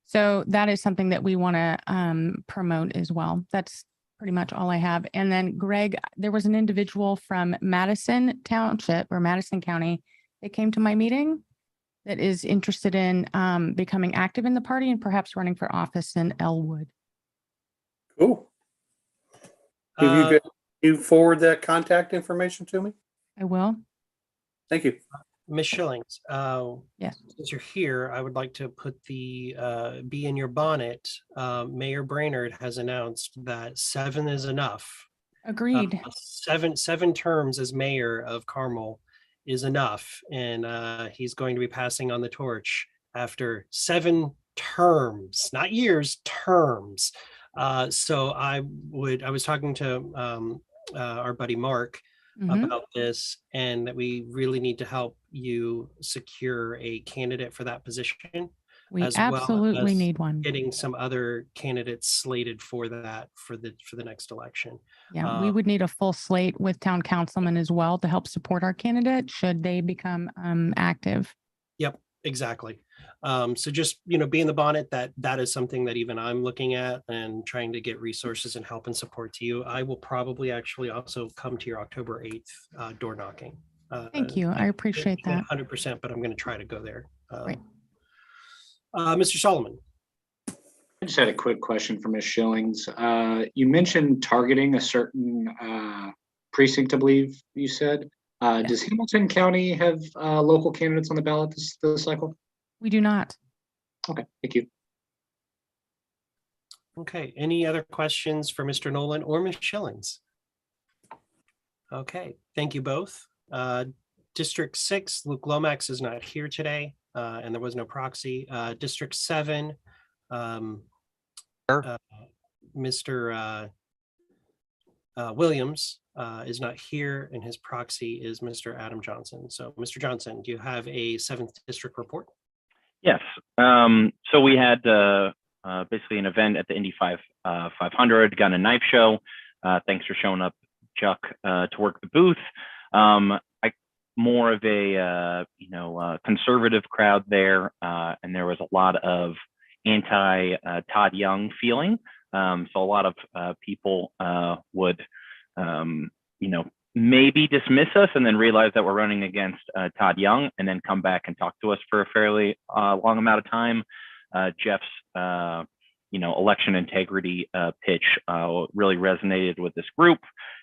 So that is something that we want to promote as well. That's pretty much all I have. And then Greg, there was an individual from Madison Township or Madison County that came to my meeting that is interested in becoming active in the party and perhaps running for office in Elwood. Cool. Have you forward that contact information to me? I will. Thank you. Ms. Schillings, Yes. since you're here, I would like to put the bee in your bonnet. Mayor Brainerd has announced that 7 is enough. Agreed. Seven terms as mayor of Carmel is enough, and he's going to be passing on the torch after 7 terms, not years, terms. So I was talking to our buddy Mark about this, and that we really need to help you secure a candidate for that position. We as well absolutely as need one. getting some other candidates slated for that for the next election. Yeah, we would need a full slate with town councilmen as well to help support our candidate should they become active. Yep, exactly. So just, be in the bonnet that is something that even I'm looking at and trying to get resources and help and support to you. I will probably actually also come to your October 8th door knocking. Thank you. I appreciate that. 100%, but I'm going to try to go there. Right. Mr. Solomon. I just had a quick question for Ms. Schillings. You mentioned targeting a certain precinct, I believe you said. Does Hamilton County have local candidates on the ballot this cycle? We do not. Okay, thank you. Okay, any other questions for Mr. Nolan or Ms. Schillings? Okay, thank you both. District 6, Luke Lomax is not here today, and there was no proxy. District 7, Mr. Williams is not here, and his proxy is Mr. Adam Johnson. So, Mr. Johnson, do you have a 7th district report? Yes. So we had basically an event at the Indy 500, gun and knife show. Thanks for showing up, Chuck, to work the booth. More of a conservative crowd there, and there was a lot of anti Todd Young feeling. So a lot of people would maybe dismiss us and then realize that we're running against Todd Young, and then come back and talk to us for a fairly long amount of time. Jeff's election integrity pitch really resonated with this group,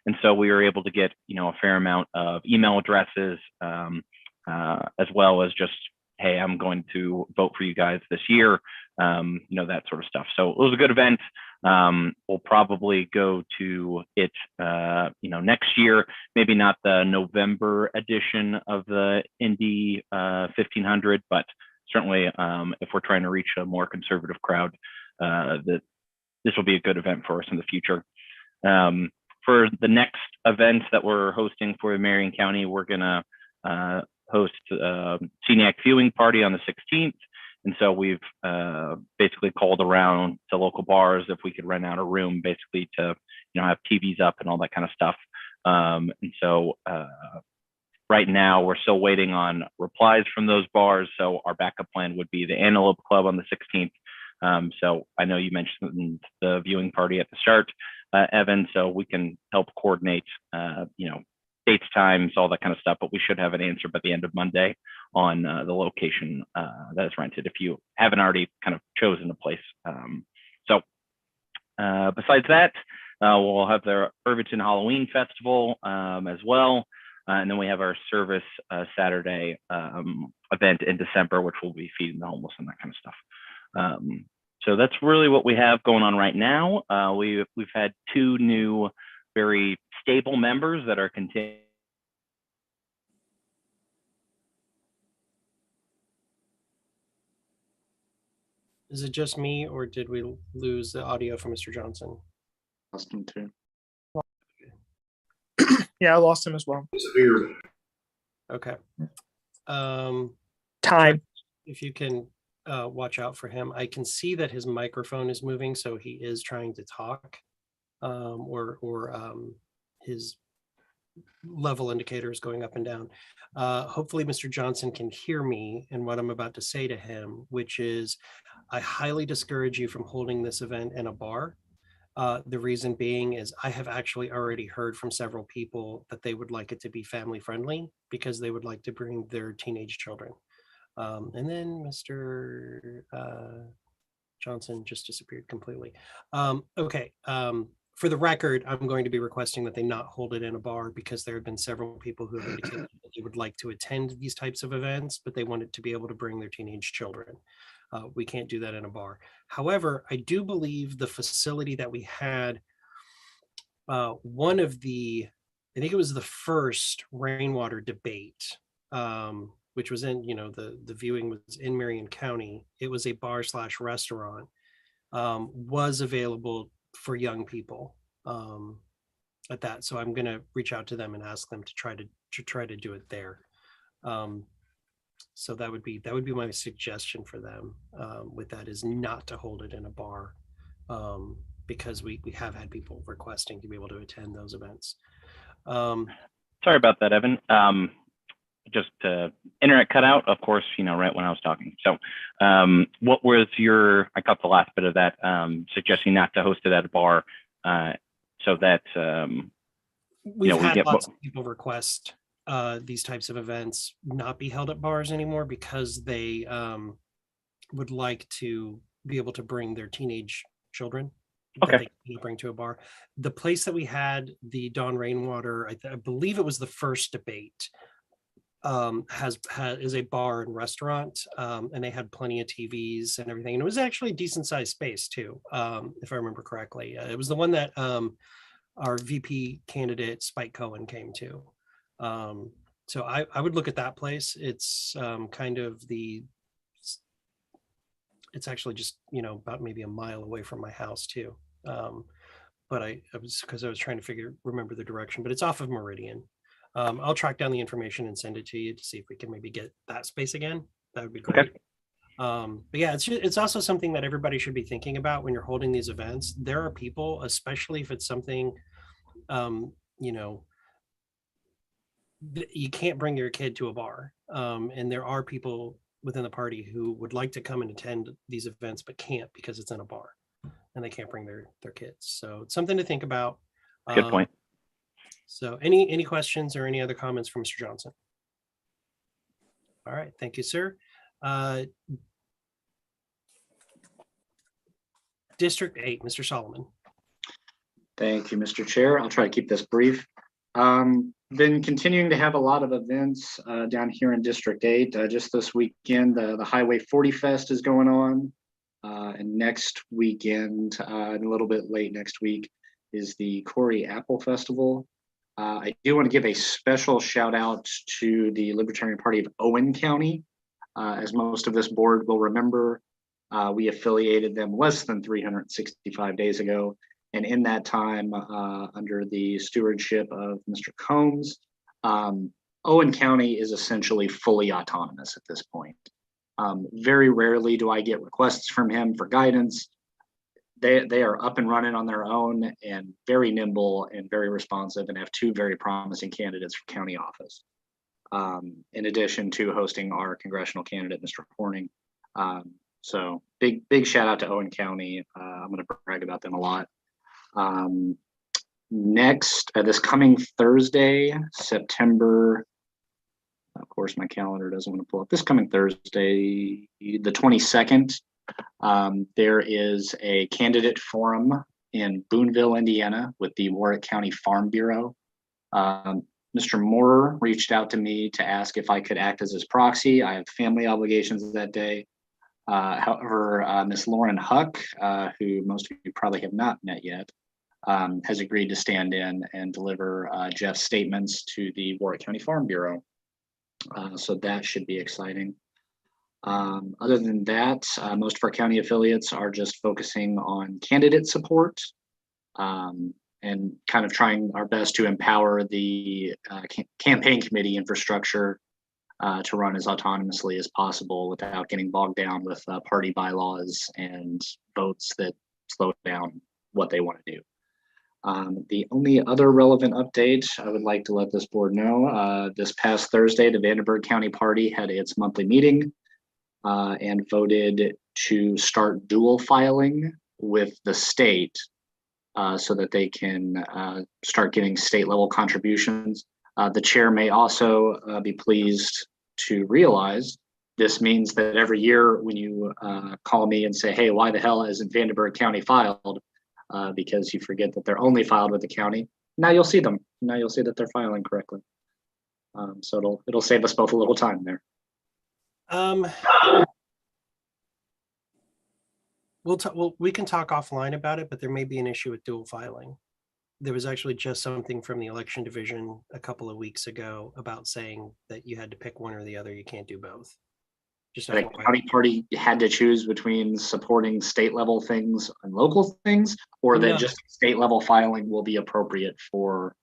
and so we were able to get a fair amount of email addresses, as well as just, hey, I'm going to vote for you guys this year, that sort of stuff. So it was a good event. We'll probably go to it next year, maybe not the November edition of the Indy 1500, but certainly if we're trying to reach a more conservative crowd, that this will be a good event for us in the future. For the next events that we're hosting for Marion County, we're gonna host a Sceniac viewing party on the 16th. And so we've basically called around to local bars if we could rent out a room, basically to have TVs up and all that kind of stuff. And so right now we're still waiting on replies from those bars. So our backup plan would be the Antelope Club on the 16th. So I know you mentioned the viewing party at the start, Evan, so we can help coordinate, dates, times, all that kind of stuff, but we should have an answer by the end of Monday on the location that is rented if you haven't already kind of chosen a place. Besides that, we'll have the Irvington Halloween Festival as well. And then we have our service Saturday event in December, which will be feeding the homeless and that kind of stuff. So that's really what we have going on right now. We've had 2 new, very stable members that are continuing. Is it just me, or did we lose the audio from Mr. Johnson? Lost him too. Yeah, I lost him as well. Disappeared. Okay. Time. If you can watch out for him. I can see that his microphone is moving, so he is trying to talk, or his level indicator is going up and down. Hopefully Mr. Johnson can hear me and what I'm about to say to him, which is I highly discourage you from holding this event in a bar. The reason being is I have actually already heard from several people that they would like it to be family friendly because they would like to bring their teenage children. And then Mr. Johnson just disappeared completely. Okay. For the record, I'm going to be requesting that they not hold it in a bar because there have been several people who have indicated that they would like to attend these types of events, but they wanted to be able to bring their teenage children. We can't do that in a bar. However, I do believe the facility that we had, one of the, I think it was the first rainwater debate, which was in, the viewing was in Marion County. It was a bar / restaurant, was available for young people at that. So I'm going to reach out to them and ask them to try to do it there. So that would be my suggestion for them with that, is not to hold it in a bar, because we have had people requesting to be able to attend those events. Sorry about that, Evan. Just internet cut out, of course, right when I was talking. So what was I caught the last bit of that, suggesting not to host it at a bar, so that we've had lots of people request these types of events not be held at bars anymore because they would like to be able to bring their teenage children that they can bring to a bar. The place that we had the Dawn Rainwater, I believe it was the first debate, is a bar and restaurant, and they had plenty of TVs and everything, and it was actually a decent sized space too, if I remember correctly. It was the one that our VP candidate Spike Cohen came to. So I would look at that place. It's it's actually just about maybe a mile away from my house too. But I was trying to remember the direction, but it's off of Meridian. I'll track down the information and send it to you to see if we can maybe get that space again. That would be great. Okay. But yeah, it's also something that everybody should be thinking about when you're holding these events. There are people, especially if it's something, you can't bring your kid to a bar. And there are people within the party who would like to come and attend these events, but can't because it's in a bar and they can't bring their kids. So it's something to think about. Good point. So any questions or any other comments from Mr. Johnson? All right, thank you, sir. District 8, Mr. Solomon. Thank you, Mr. Chair. I'll try to keep this brief. Been continuing to have a lot of events down here in District 8. Just this weekend, the Highway 40 Fest is going on. And next weekend, and a little bit late next week, is the Corey Apple Festival. I do want to give a special shout out to the Libertarian Party of Owen County. As most of this board will remember, we affiliated them less than 365 days ago. And in that time, under the stewardship of Mr. Combs, Owen County is essentially fully autonomous at this point. Very rarely do I get requests from him for guidance. They are up and running on their own and very nimble and very responsive, and have two very promising candidates for county office. In addition to hosting our congressional candidate, Mr. Horning. So big shout out to Owen County. I'm going to brag about them a lot. Next, this coming Thursday, September, of course, my calendar doesn't want to pull up. This coming Thursday, the 22nd, there is a candidate forum in Boonville, Indiana, with the Warwick County Farm Bureau. Mr. Moore reached out to me to ask if I could act as his proxy. I have family obligations that day. However, Ms. Lauren Huck, who most of you probably have not met yet, has agreed to stand in and deliver Jeff's statements to the Warwick County Farm Bureau. So that should be exciting. Other than that, most of our county affiliates are just focusing on candidate support and kind of trying our best to empower the campaign committee infrastructure to run as autonomously as possible without getting bogged down with party bylaws and votes that slow down what they want to do. The only other relevant update I would like to let this board know, this past Thursday, the Vandenberg County Party had its monthly meeting and voted to start dual filing with the state so that they can start getting state level contributions. The chair may also be pleased to realize this means that every year when you call me and say, hey, why the hell isn't Vandenberg County filed? Because you forget that they're only filed with the county. Now you'll see them. Now you'll see that they're filing correctly. So it'll save us both a little time there. We can talk offline about it, but there may be an issue with dual filing. There was actually just something from the election division a couple of weeks ago about saying that you had to pick one or the other. You can't do both. Just The county party had to choose between supporting state level things and local things, or that just state level filing will be appropriate for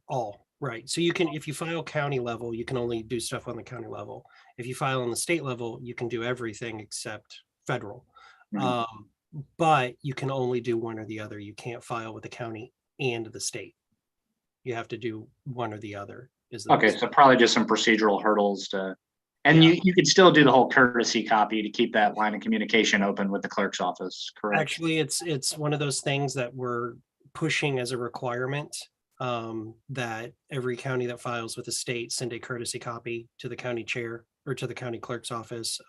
all. Right. So you can, if you file county level, you can only do stuff on the county level. If you file on the state level, you can do everything except federal. But you can only do one or the other. You can't file with the county and the state. You have to do one or the other. Okay, so probably just some procedural hurdles to, and you could still do the whole courtesy copy to keep that line of communication open with the clerk's office, correct? Actually, it's one of those things that we're pushing as a requirement, that every county that files with the state send a courtesy copy to the county chair or to the county clerk's office,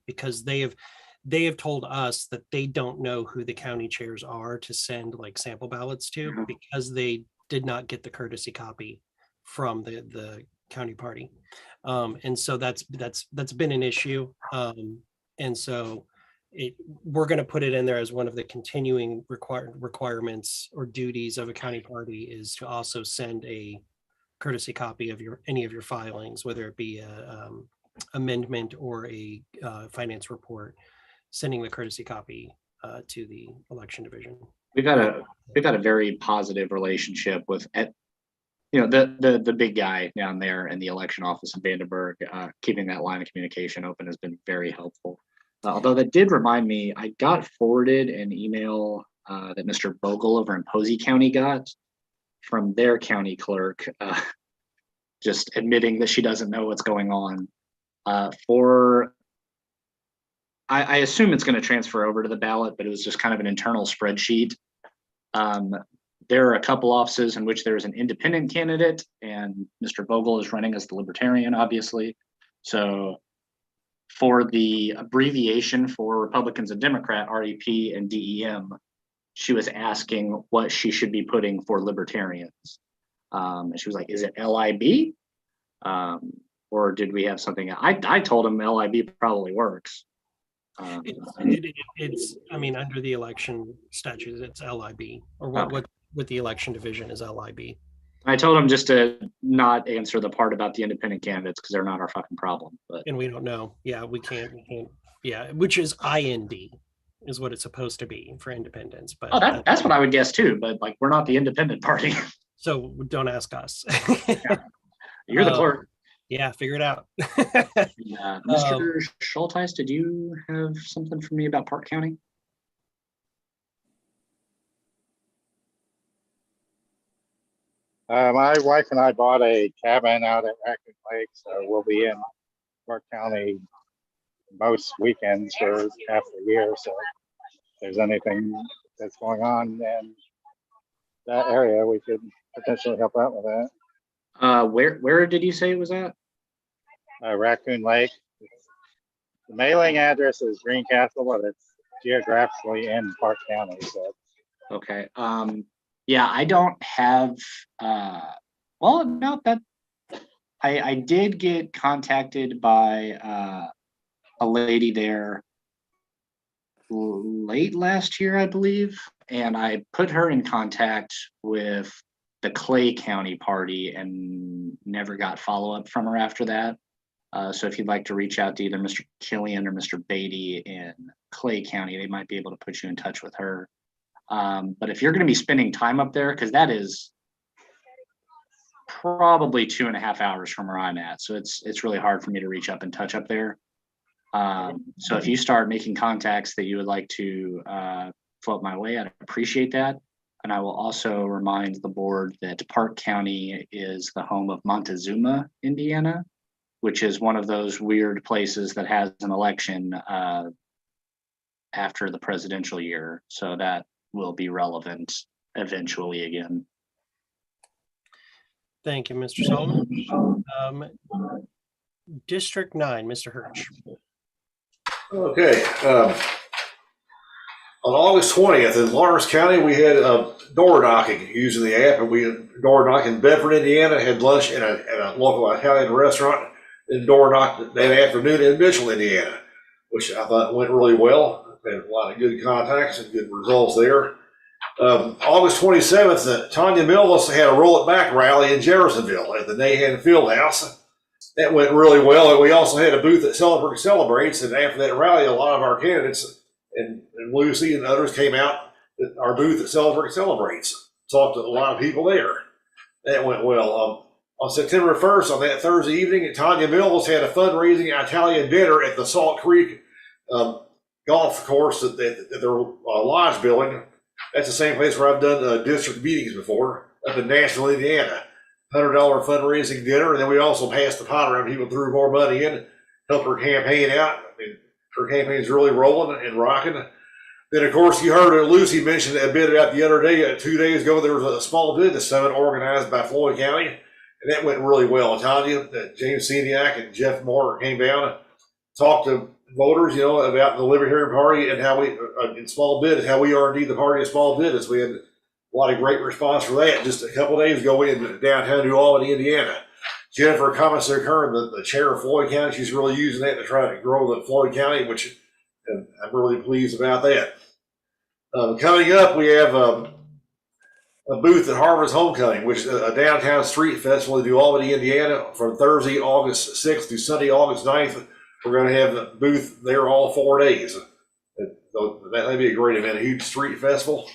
because they have told us that they don't know who the county chairs are to send like sample ballots to, because they did not get the courtesy copy from the county party. And so that's been an issue. And so we're going to put it in there as one of the continuing requirements or duties of a county party, is to also send a courtesy copy of any of your filings, whether it be a amendment or a finance report, sending the courtesy copy to the election division. We've got a very positive relationship with, the big guy down there in the election office in Vandenberg. Keeping that line of communication open has been very helpful. Although that did remind me, I got forwarded an email that Mr. Bogle over in Posey County got from their county clerk, just admitting that she doesn't know what's going on. I assume it's going to transfer over to the ballot, but it was just kind of an internal spreadsheet. There are a couple offices in which there is an independent candidate, and Mr. Bogle is running as the Libertarian, obviously. So for the abbreviation for Republicans and Democrat, REP and DEM, she was asking what she should be putting for Libertarians. And she was like, is it LIB? Or did we have something? I told him LIB probably works. It's, I mean, under the election statutes, it's LIB, or what with the election division is LIB. I told him just to not answer the part about the independent candidates because they're not our fucking problem. But and we don't know. Yeah, we can't. Yeah, which is IND is what it's supposed to be for independence. But that's what I would guess too. But like, we're not the independent party. So don't ask us. You're the clerk. Yeah, figure it out. Mr. Schulteis, did you have something for me about Park County? My wife and I bought a cabin out at Raccoon Lake, so we'll be in Park County most weekends for half the year. So if there's anything that's going on in that area, we could potentially help out with that. Where did you say it was at? Raccoon Lake. The mailing address is Greencastle, but it's geographically in Park County. So. Okay. Yeah, I don't have. Well, no, that I did get contacted by a lady there late last year, I believe, and I put her in contact with the Clay County party and never got follow-up from her after that. So if you'd like to reach out to either Mr. Killian or Mr. Beatty in Clay County, they might be able to put you in touch with her. But if you're going to be spending time up there, because that is probably 2.5 hours from where I'm at, so it's really hard for me to reach up and touch up there. So if you start making contacts that you would like to float my way, I'd appreciate that. And I will also remind the board that Park County is the home of Montezuma, Indiana, which is one of those weird places that has an election after the presidential year. So that will be relevant eventually again. Thank you, Mr. Solomon. District 9, Mr. Hirsch. Okay. On August 20th in Lawrence County, we had door knocking using the app, and we door knocked in Bedford, Indiana, had lunch in a local Italian restaurant, and door knocked that afternoon in Mitchell, Indiana, which I thought went really well. Had a lot of good contacts and good results there. August 27th, Tanya Millis had a Roll It Back rally in Jeffersonville at the Nahan Fieldhouse. That went really well. And we also had a booth at Celebrates. And after that rally, a lot of our candidates and Lucy and others came out at our booth at Celebrates. Talked to a lot of people there. That went well. On September 1st, on that Thursday evening, Tanya Millis had a fundraising Italian dinner at the Salt Creek golf course at their lodge building. That's the same place where I've done district meetings before, up in Nashville, Indiana. $100 fundraising dinner, and then we also passed the pot around. People threw more money in, helped her campaign out. I mean, her campaign's really rolling and rocking. Then, of course, you heard Lucy mention a bit about the other day. 2 days ago, there was a small business summit organized by Floyd County, and that went really well. Tanya, James Seniak, and Jeff Moore came down and talked to voters, about the Libertarian Party and how we, in small business, how we are indeed the party of small business. We had a lot of great response for that. Just a couple of days ago in downtown New Albany, Indiana. Jennifer Commissar Kern, the chair of Floyd County, she's really using that to try to grow the Floyd County, which I'm really pleased about that. Coming up, we have a booth at Harvard's Homecoming, which is a downtown street festival in New Albany, Indiana, from Thursday, August 6th to Sunday, August 9th. We're going to have a booth there all 4 days. That'd be a great event, a huge street festival.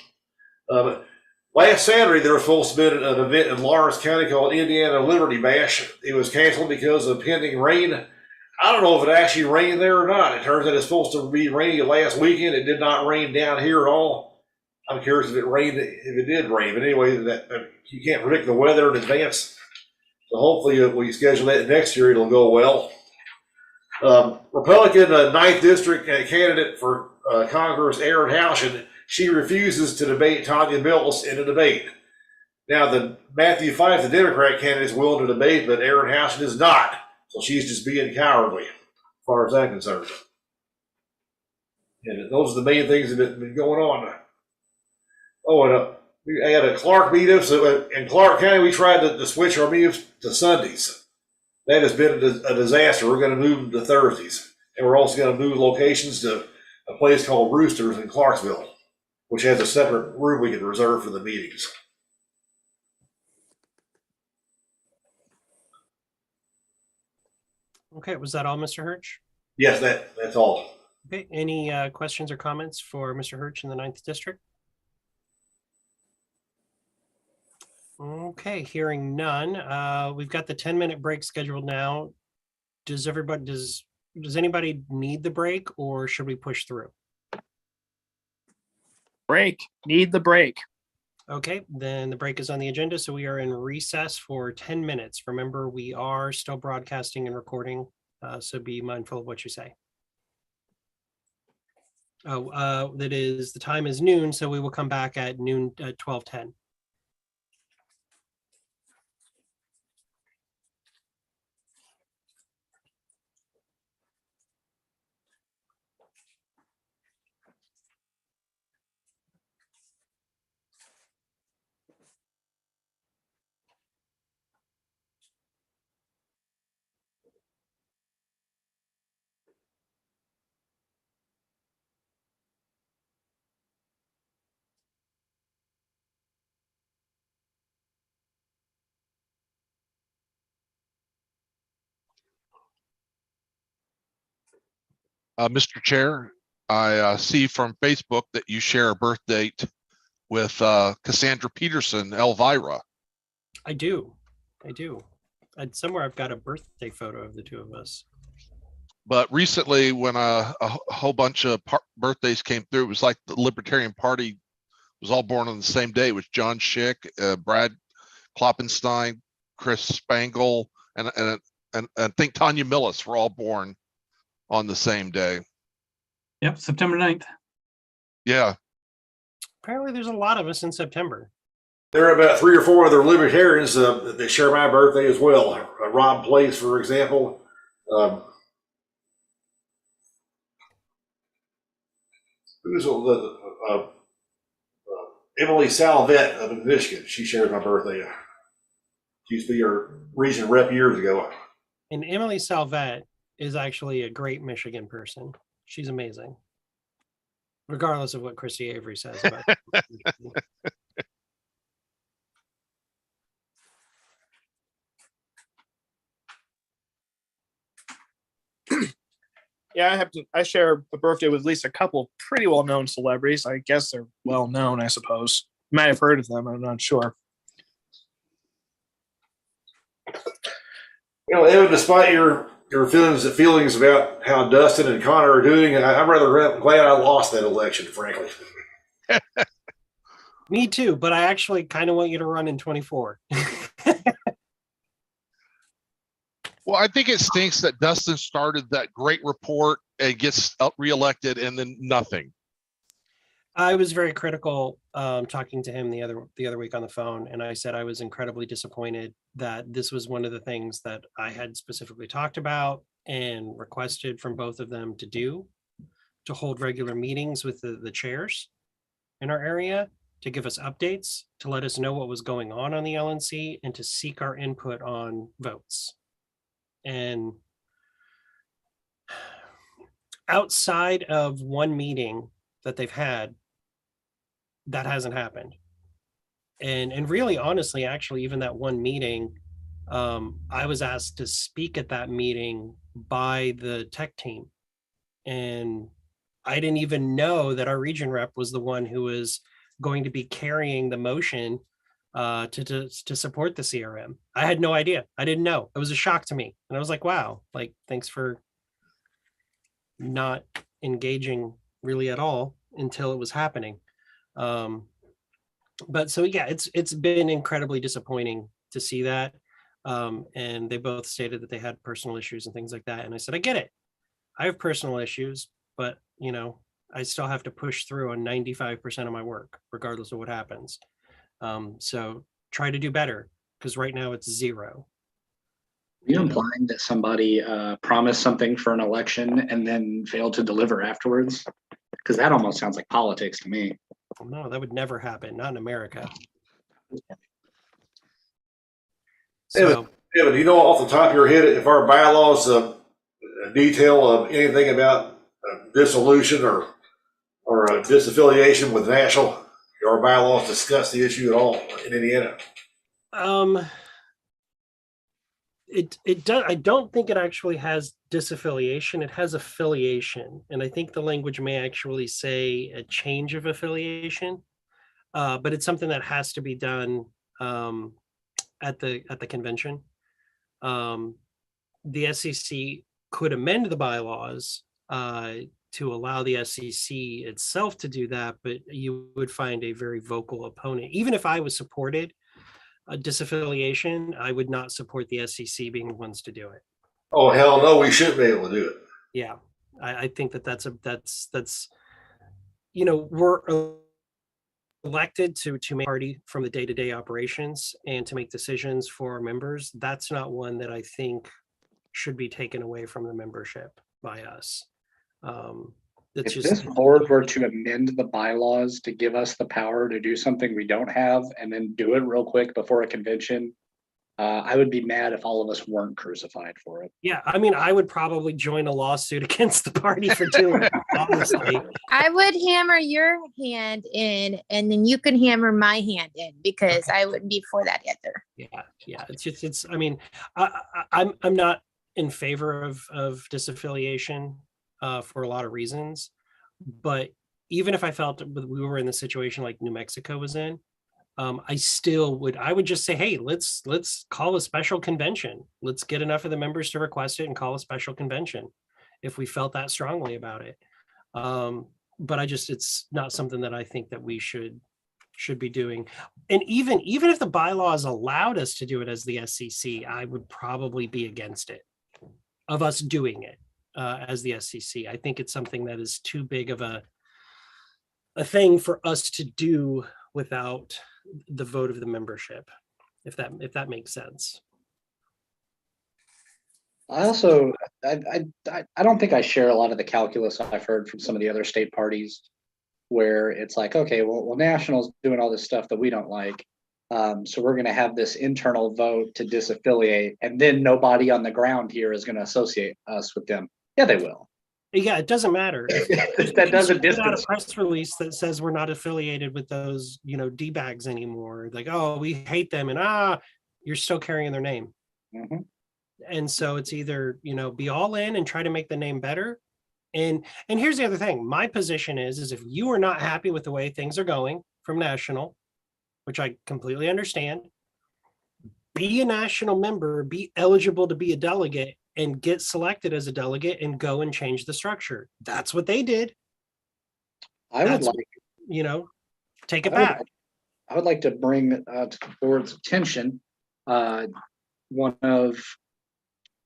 Last Saturday, there was supposed to be an event in Lawrence County called Indiana Liberty Bash. It was canceled because of pending rain. I don't know if it actually rained there or not. It turns out it's supposed to be raining last weekend. It did not rain down here at all. I'm curious if it rained, if it did rain. But anyway, you can't predict the weather in advance. So hopefully, if we schedule that next year, it'll go well. Republican 9th District candidate for Congress, Erin Houchin, she refuses to debate Tanya Millis in a debate. Now, Matthew Fife, the Democrat candidate, is willing to debate, but Erin Houchin is not. So she's just being cowardly, as far as I'm concerned. And those are the main things that have been going on. Oh, and we had a Clark meetup. So in Clark County, we tried to switch our meetups to Sundays. That has been a disaster. We're going to move them to Thursdays. And we're also going to move locations to a place called Roosters in Clarksville, which has a separate room we can reserve for the meetings. Okay, was that all, Mr. Hirsch? Yes, that's all. Okay, any questions or comments for Mr. Hirsch in the 9th District? Okay, hearing none. We've got the 10-minute break scheduled now. Does anybody need the break, or should we push through? Break. Need the break. Okay, then the break is on the agenda, so we are in recess for 10 minutes. Remember, we are still broadcasting and recording, so be mindful of what you say. Oh, the time is noon, so we will come back at noon at 12:10. Mr. Chair, I see from Facebook that you share a birth date with Cassandra Peterson, Elvira. I do. And somewhere I've got a birthday photo of the two of us. But recently, when a whole bunch of birthdays came through, it was like the Libertarian Party was all born on the same day. It was John Schick, Brad Kloppenstein, Chris Spangle, and I think Tanya Millis were all born on the same day. Yep, September 9th. Yeah. Apparently there's a lot of us in September. There are about 3 or 4 other libertarians that share my birthday as well. Rob Place, for example. Who's Emily Salvet of Michigan? She shares my birthday. She used to be your region rep years ago. And Emily Salvet is actually a great Michigan person. She's amazing, regardless of what Christy Avery says about Michigan. Yeah, I share a birthday with at least a couple pretty well-known celebrities. I guess they're well-known, I suppose. You might have heard of them. I'm not sure. You know, Evan, despite your feelings about how Dustin and Connor are doing, I'm rather glad I lost that election, frankly. Me too, but I actually kind of want you to run in 24. Well, I think it stinks that Dustin started that great report and gets reelected and then nothing. I was very critical talking to him the other week on the phone, and I said I was incredibly disappointed that this was one of the things that I had specifically talked about and requested from both of them to do, to hold regular meetings with the chairs in our area, to give us updates, to let us know what was going on the LNC, and to seek our input on votes. And outside of one meeting that they've had, that hasn't happened. And really, honestly, actually, even that one meeting, I was asked to speak at that meeting by the tech team. And I didn't even know that our region rep was the one who was going to be carrying the motion to support the CRM. I had no idea. I didn't know. It was a shock to me. And I was like, wow, like, thanks for not engaging really at all until it was happening. But so, yeah, it's been incredibly disappointing to see that. And they both stated that they had personal issues and things like that. And I said, I get it. I have personal issues, but you know, I still have to push through on 95% of my work, regardless of what happens. So try to do better, because right now it's 0. Are you implying that somebody promised something for an election and then failed to deliver afterwards? Because that almost sounds like politics to me. Well, no, that would never happen. Not in America. So, Evan, do you know off the top of your head if our bylaws detail anything about dissolution or disaffiliation with national? Do our bylaws discuss the issue at all in Indiana? It does. I don't think it actually has disaffiliation. It has affiliation, and I think the language may actually say a change of affiliation. But it's something that has to be done at the convention. The SCC could amend the bylaws to allow the SCC itself to do that, but you would find a very vocal opponent. Even if I was supported a disaffiliation, I would not support the SCC being the ones to do it. Oh, hell no, we shouldn't be able to do it. Yeah, I think that's you know, we're elected to make party from the day-to-day operations and to make decisions for our members. That's not one that I think should be taken away from the membership by us. If this board were to amend the bylaws to give us the power to do something we don't have and then do it real quick before a convention, I would be mad if all of us weren't crucified for it. Yeah, I mean, I would probably join a lawsuit against the party for doing it, honestly. I would hammer your hand in, and then you can hammer my hand in, because I wouldn't be for that either. Yeah. It's. I mean, I'm not in favor of disaffiliation for a lot of reasons, but even if I felt we were in the situation like New Mexico was in, I would just say, hey, let's call a special convention. Let's get enough of the members to request it and call a special convention if we felt that strongly about it. But it's not something that I think that we should be doing. And even if the bylaws allowed us to do it as the SCC, I would probably be against it, of us doing it as the SCC. I think it's something that is too big of a thing for us to do without the vote of the membership, if that makes sense. I also, I don't think I share a lot of the calculus I've heard from some of the other state parties, where it's like, okay, well, National's doing all this stuff that we don't like. So we're going to have this internal vote to disaffiliate, and then nobody on the ground here is going to associate us with them. Yeah, they will. Yeah, it doesn't matter. That doesn't put out distance. a press release that says we're not affiliated with those, D-bags anymore. Like, oh, we hate them, and you're still carrying their name. Mhm. And so it's either, be all in and try to make the name better. And here's the other thing. My position is if you are not happy with the way things are going from National, which I completely understand, be a National member, be eligible to be a delegate, and get selected as a delegate and go and change the structure. That's what they did. I would like, take it back. I would like to bring to the board's attention one of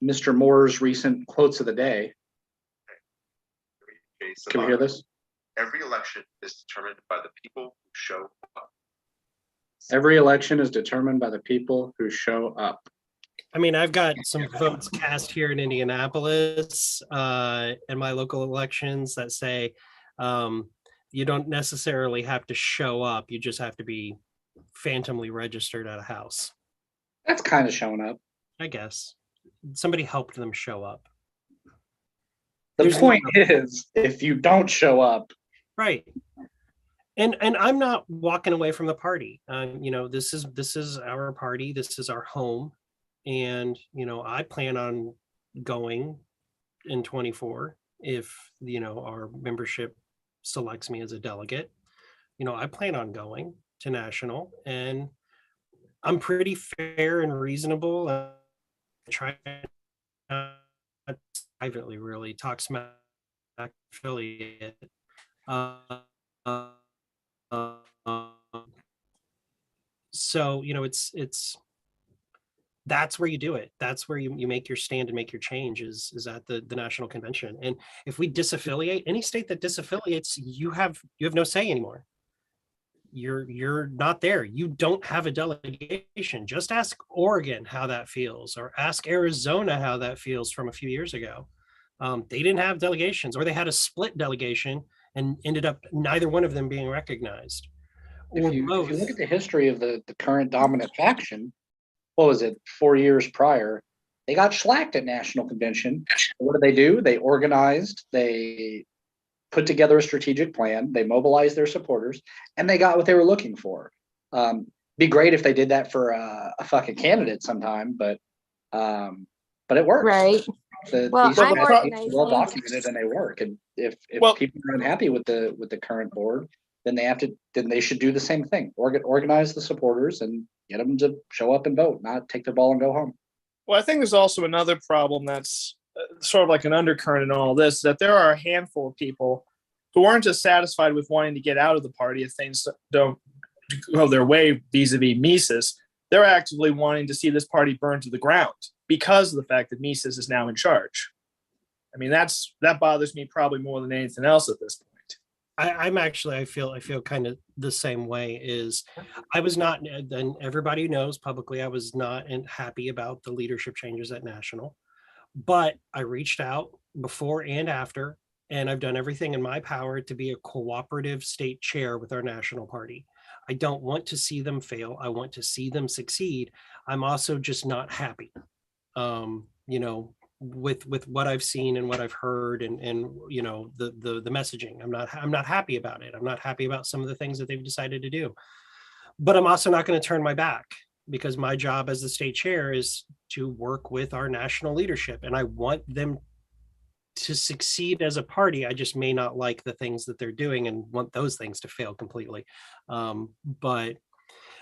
Mr. Moore's recent quotes of the day. Can we hear this? Every election is determined by the people who show up. Every election is determined by the people who show up. I mean, I've got some votes cast here in Indianapolis in my local elections that say you don't necessarily have to show up. You just have to be phantomly registered at a house. That's kind of showing up. I guess. Somebody helped them show up. The point is, if you don't show up. Right. And I'm not walking away from the party. This is our party. This is our home. And, I plan on going in 24 if, our membership selects me as a delegate. I plan on going to National, and I'm pretty fair and reasonable. I try not to privately really talk smack affiliate. So, it's that's where you do it. That's where you make your stand and make your change is at the national convention. And if we disaffiliate, any state that disaffiliates, you have no say anymore. You're not there. You don't have a delegation. Just ask Oregon how that feels, or ask Arizona how that feels from a few years ago. They didn't have delegations, or they had a split delegation and ended up neither one of them being recognized. If you look at the history of the current dominant faction, what was it, 4 years prior, they got shellacked at National Convention. What did they do? They organized, they put together a strategic plan, they mobilized their supporters, and they got what they were looking for. Be great if they did that for a fucking candidate sometime, but it works. Right. These I'm well documented and they work. And if people are unhappy with the current board, then they should do the same thing. Organize the supporters and get them to show up and vote, not take the ball and go home. Well, I think there's also another problem that's sort of like an undercurrent in all this, that there are a handful of people who aren't just satisfied with wanting to get out of the party if things don't go their way vis-a-vis Mises. They're actively wanting to see this party burn to the ground because of the fact that Mises is now in charge. I mean, that bothers me probably more than anything else at this point. I feel kind of the same way. Is I was not, and everybody knows publicly, I was not happy about the leadership changes at National, but I reached out before and after, and I've done everything in my power to be a cooperative state chair with our national party. I don't want to see them fail. I want to see them succeed. I'm also just not happy, with what I've seen and what I've heard and the messaging. I'm not happy about it. I'm not happy about some of the things that they've decided to do, but I'm also not going to turn my back, because my job as the state chair is to work with our national leadership, and I want them to succeed as a party. I just may not like the things that they're doing and want those things to fail completely. But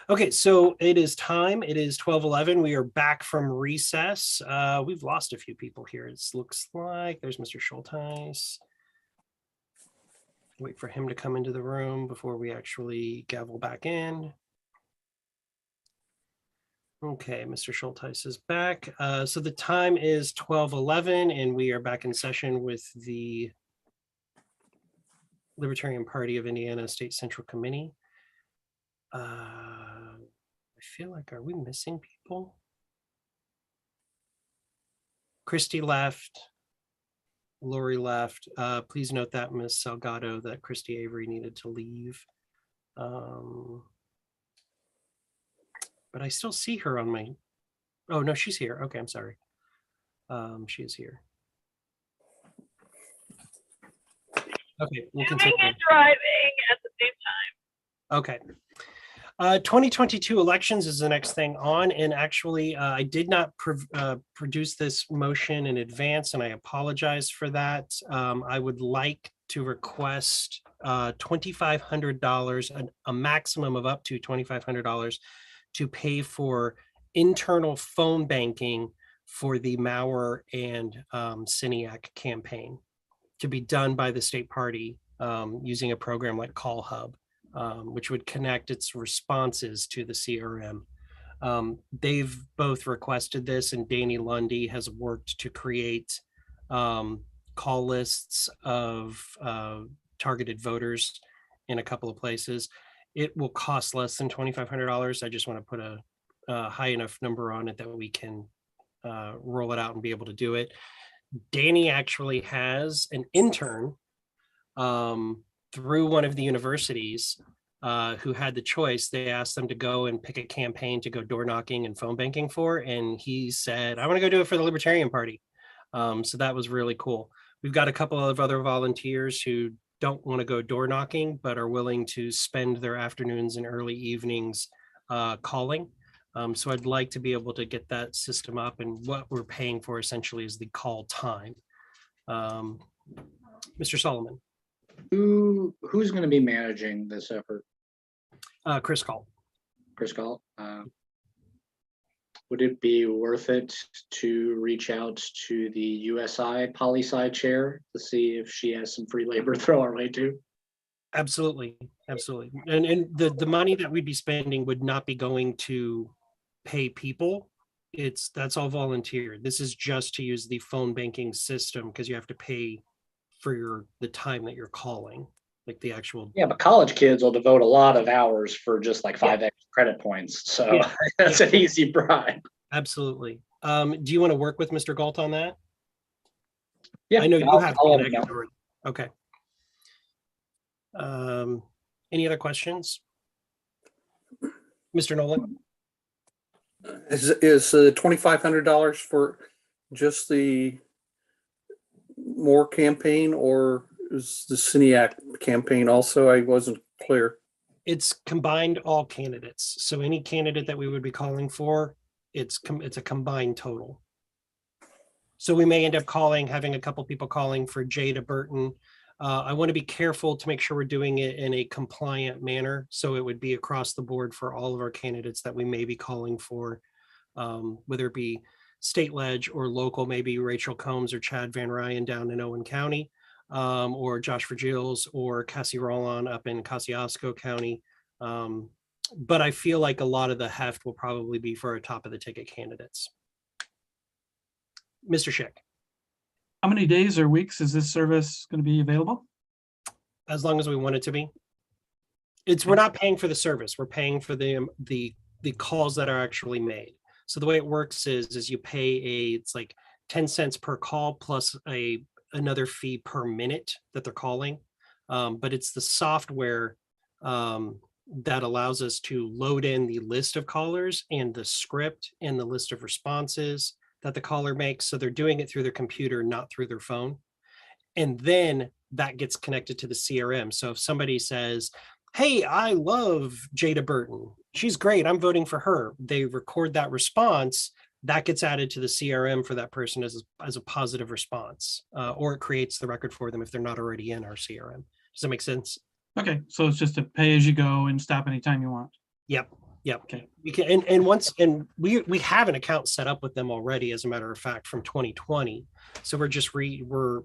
okay, so it is time. It is 12:11. We are back from recess. We've lost a few people here. It looks like there's Mr. Schulteis. Wait for him to come into the room before we actually gavel back in. Okay, Mr. Schulteis is back. So the time is 12:11, and we are back in session with the Libertarian Party of Indiana State Central Committee. I feel like, are we missing people? Christy left. Lori left. Please note that, Ms. Salgado, that Christy Avery needed to leave. But I still see her on my, oh no, she's here. Okay, I'm sorry. She is here. Okay, we'll continue. And driving at the same time. Okay. 2022 elections is the next thing on, and actually I did not produce this motion in advance, and I apologize for that. I would like to request $2,500, a maximum of up to $2,500 to pay for internal phone banking for the Mauer and Siniak campaign to be done by the state party using a program like Call Hub. Which would connect its responses to the CRM. They've both requested this, and Danny Lundy has worked to create call lists of targeted voters in a couple of places. It will cost less than $2,500. I just want to put a high enough number on it that we can roll it out and be able to do it. Danny actually has an intern through one of the universities who had the choice. They asked them to go and pick a campaign to go door knocking and phone banking for, and he said, I want to go do it for the Libertarian Party. So that was really cool. We've got a couple of other volunteers who don't want to go door knocking, but are willing to spend their afternoons and early evenings calling. So I'd like to be able to get that system up, and what we're paying for essentially is the call time. Mr. Solomon. Who's going to be managing this effort? Chris Call. Chris Call. Would it be worth it to reach out to the USI poli-sci chair to see if she has some free labor to throw our way too? Absolutely, absolutely. And the money that we'd be spending would not be going to pay people. That's all volunteer. This is just to use the phone banking system, because you have to pay for the time that you're calling, like the actual. Yeah, but college kids will devote a lot of hours for just like 5 extra credit points. So that's an easy bribe. Absolutely. Do you want to work with Mr. Galt on that? Yeah, I know you have. I'll let him know. Okay. Any other questions? Mr. Nolan? Is $2,500 for just the Moore campaign, or is the Siniak campaign also? I wasn't clear. It's combined all candidates. So any candidate that we would be calling for, it's a combined total. So we may end up having a couple people calling for Jada Burton. I want to be careful to make sure we're doing it in a compliant manner. So it would be across the board for all of our candidates that we may be calling for, whether it be state ledge or local, maybe Rachel Combs or Chad Van Ryan down in Owen County, or Josh Vergils or Cassie Rollon up in Kosciuszko County. But I feel like a lot of the heft will probably be for our top of the ticket candidates. Mr. Schick. How many days or weeks is this service going to be available? As long as we want it to be. We're not paying for the service. We're paying for the calls that are actually made. So the way it works is you pay it's like 10 cents per call plus another fee per minute that they're calling. But it's the software that allows us to load in the list of callers and the script and the list of responses that the caller makes. So they're doing it through their computer, not through their phone. And then that gets connected to the CRM. So if somebody says, hey, I love Jada Burton, she's great, I'm voting for her, they record that response, that gets added to the CRM for that person as a positive response, or it creates the record for them if they're not already in our CRM. Does that make sense? Okay, so it's just a pay as you go and stop anytime you want. Yep. Okay. We can, and we have an account set up with them already, as a matter of fact, from 2020. So we're just we're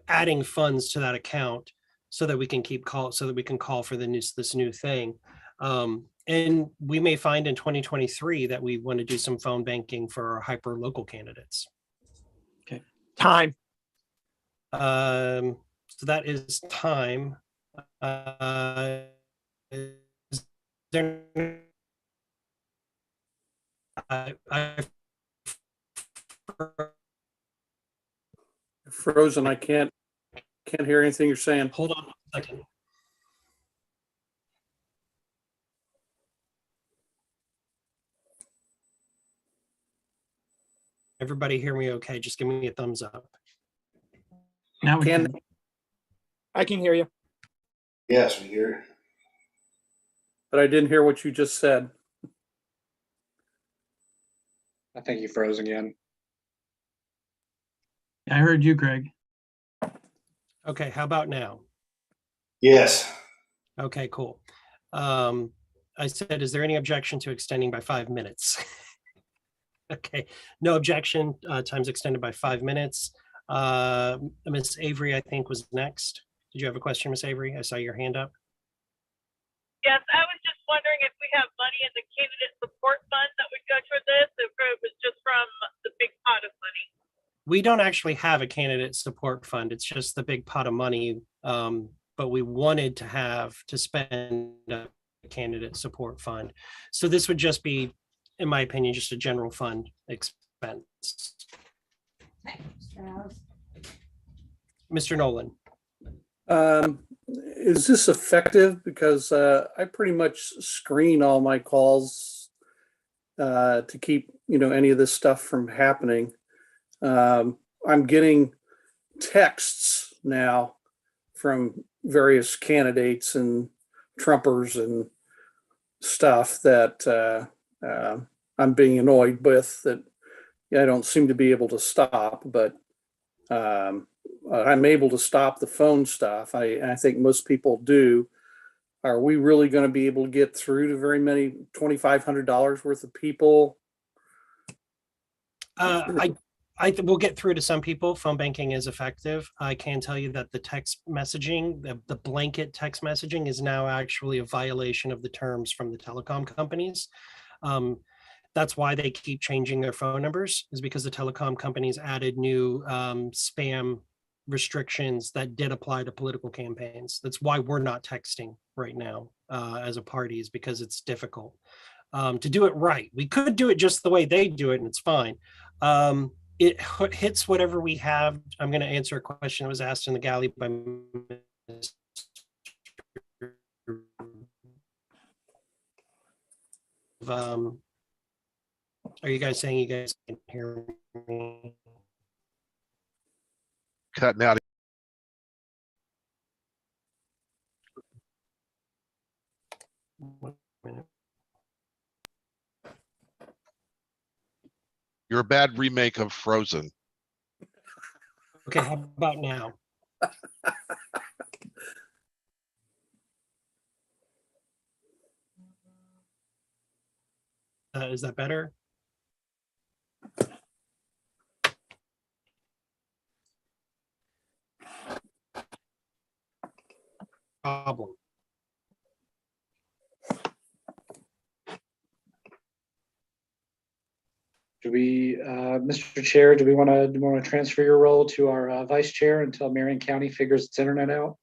adding funds to that account so that we can call for this new thing. And we may find in 2023 that we want to do some phone banking for our hyper local candidates. Okay. Time. So that is time. Is there, I Frozen. I can't hear anything you're saying. hold on a second. Everybody hear me okay? Just give me a thumbs up. Now we Can- can. I can hear you. Yes, we hear. But I didn't hear what you just said. I think you froze again. I heard you, Greg. Okay, how about now? Yes. Okay, cool. I said, is there any objection to extending by 5 minutes? Okay, no objection. Time's extended by 5 minutes. Miss Avery, I think, was next. Did you have a question, Miss Avery? I saw your hand up. Yes, I was just wondering if we have money in the candidate support fund that would go toward this, if it was just from the big pot of money. We don't actually have a candidate support fund. It's just the big pot of money. But we wanted to have to spend a candidate support fund. So this would just be, in my opinion, just a general fund expense. Mr. Nolan. Is this effective? Because I pretty much screen all my calls to keep any of this stuff from happening. I'm getting texts now from various candidates and Trumpers and stuff that I'm being annoyed with, that I don't seem to be able to stop, but I'm able to stop the phone stuff. I think most people do. Are we really going to be able to get through to very many $2,500 worth of people? We'll get through to some people. Phone banking is effective. I can tell you that the text messaging, the blanket text messaging, is now actually a violation of the terms from the telecom companies. That's why they keep changing their phone numbers, is because the telecom companies added new spam restrictions that did apply to political campaigns. That's why we're not texting right now as a party, is because it's difficult to do it right. We could do it just the way they do it, and it's fine. It hits whatever we have. I'm going to answer a question that was asked in the galley by are you guys saying you guys can hear me? Cutting out. One minute. You're a bad remake of Frozen. Okay, how about now? Is that better? Problem. Do we, Mr. Chair, do we want to transfer your role to our vice chair until Marion County figures its internet out?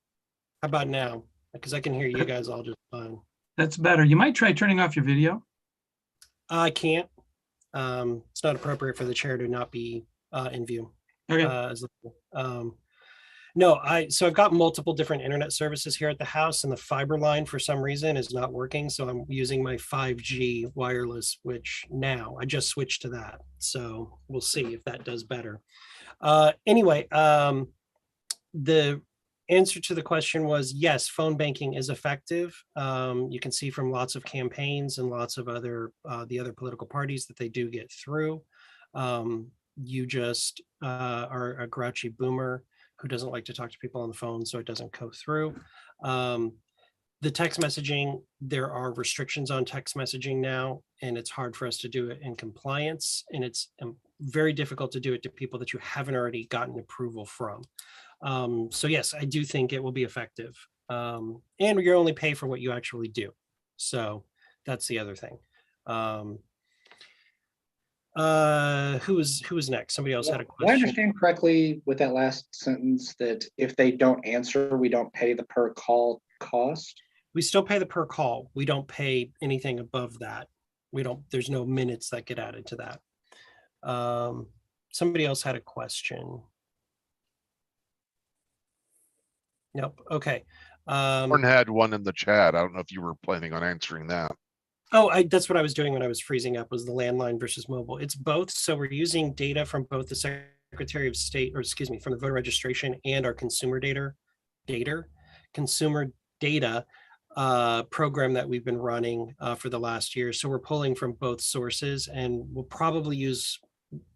How about now? Because I can hear you guys all just fine. That's better. You might try turning off your video. I can't. It's not appropriate for the chair to not be in view. Okay. No, so I've got multiple different internet services here at the house, and the fiber line for some reason is not working. So I'm using my 5G wireless, which now I just switched to that. So we'll see if that does better. Anyway, the answer to the question was yes, phone banking is effective. You can see from lots of campaigns and lots of other the other political parties that they do get through. You just are a grouchy boomer who doesn't like to talk to people on the phone, so it doesn't go through. The text messaging, there are restrictions on text messaging now, and it's hard for us to do it in compliance, and it's very difficult to do it to people that you haven't already gotten approval from. So yes, I do think it will be effective. And you only pay for what you actually do. So that's the other thing. Who was next? Somebody else had a Did I question. understand correctly with that last sentence that if they don't answer, we don't pay the per call cost? We still pay the per call. We don't pay anything above that. There's no minutes that get added to that. Somebody else had a question. Nope. Okay. Warren had one in the chat. I don't know if you were planning on answering that. Oh, that's what I was doing when I was freezing up, was the landline versus mobile. It's both. So we're using data from both the Secretary of State, or excuse me, from the voter registration and our consumer data program that we've been running for the last year. So we're pulling from both sources, and we'll probably use,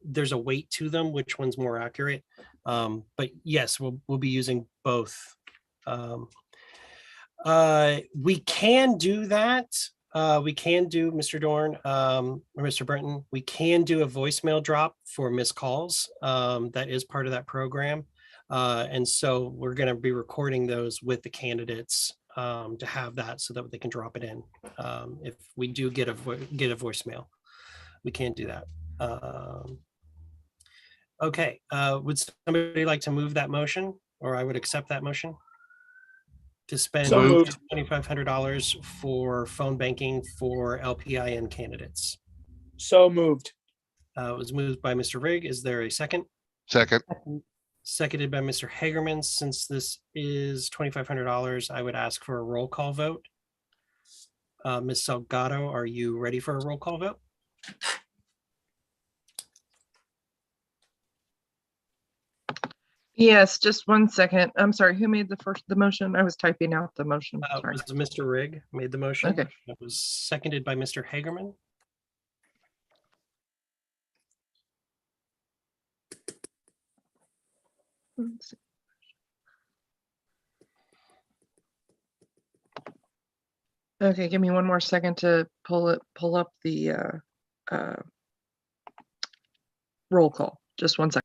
there's a weight to them, which one's more accurate. But yes, we'll be using both. We can do that. We can do, Mr. Dorn, or Mr. Brenton, we can do a voicemail drop for missed calls. That is part of that program. And so we're going to be recording those with the candidates to have that so that they can drop it in. If we do get a voicemail, we can do that. Okay, would somebody like to move that motion, or I would accept that motion? To spend So moved. $2,500 for phone banking for LPIN candidates. So moved. It was moved by Mr. Rigg. Is there a second? Second. Seconded by Mr. Hagerman. Since this is $2,500, I would ask for a roll call vote. Ms. Salgado, are you ready for a roll call vote? Yes, just one second. I'm sorry, who made the motion? I was typing out the motion. It Sorry. was Mr. Rigg made the motion. Okay. It was seconded by Mr. Hagerman. Let's see. Okay, give me one more second to pull up the roll call. Just one second.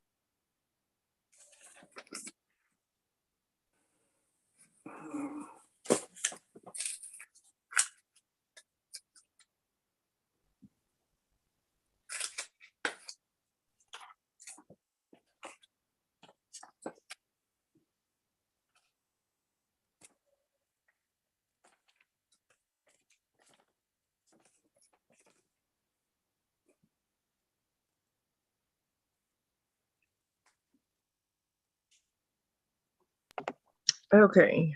Okay.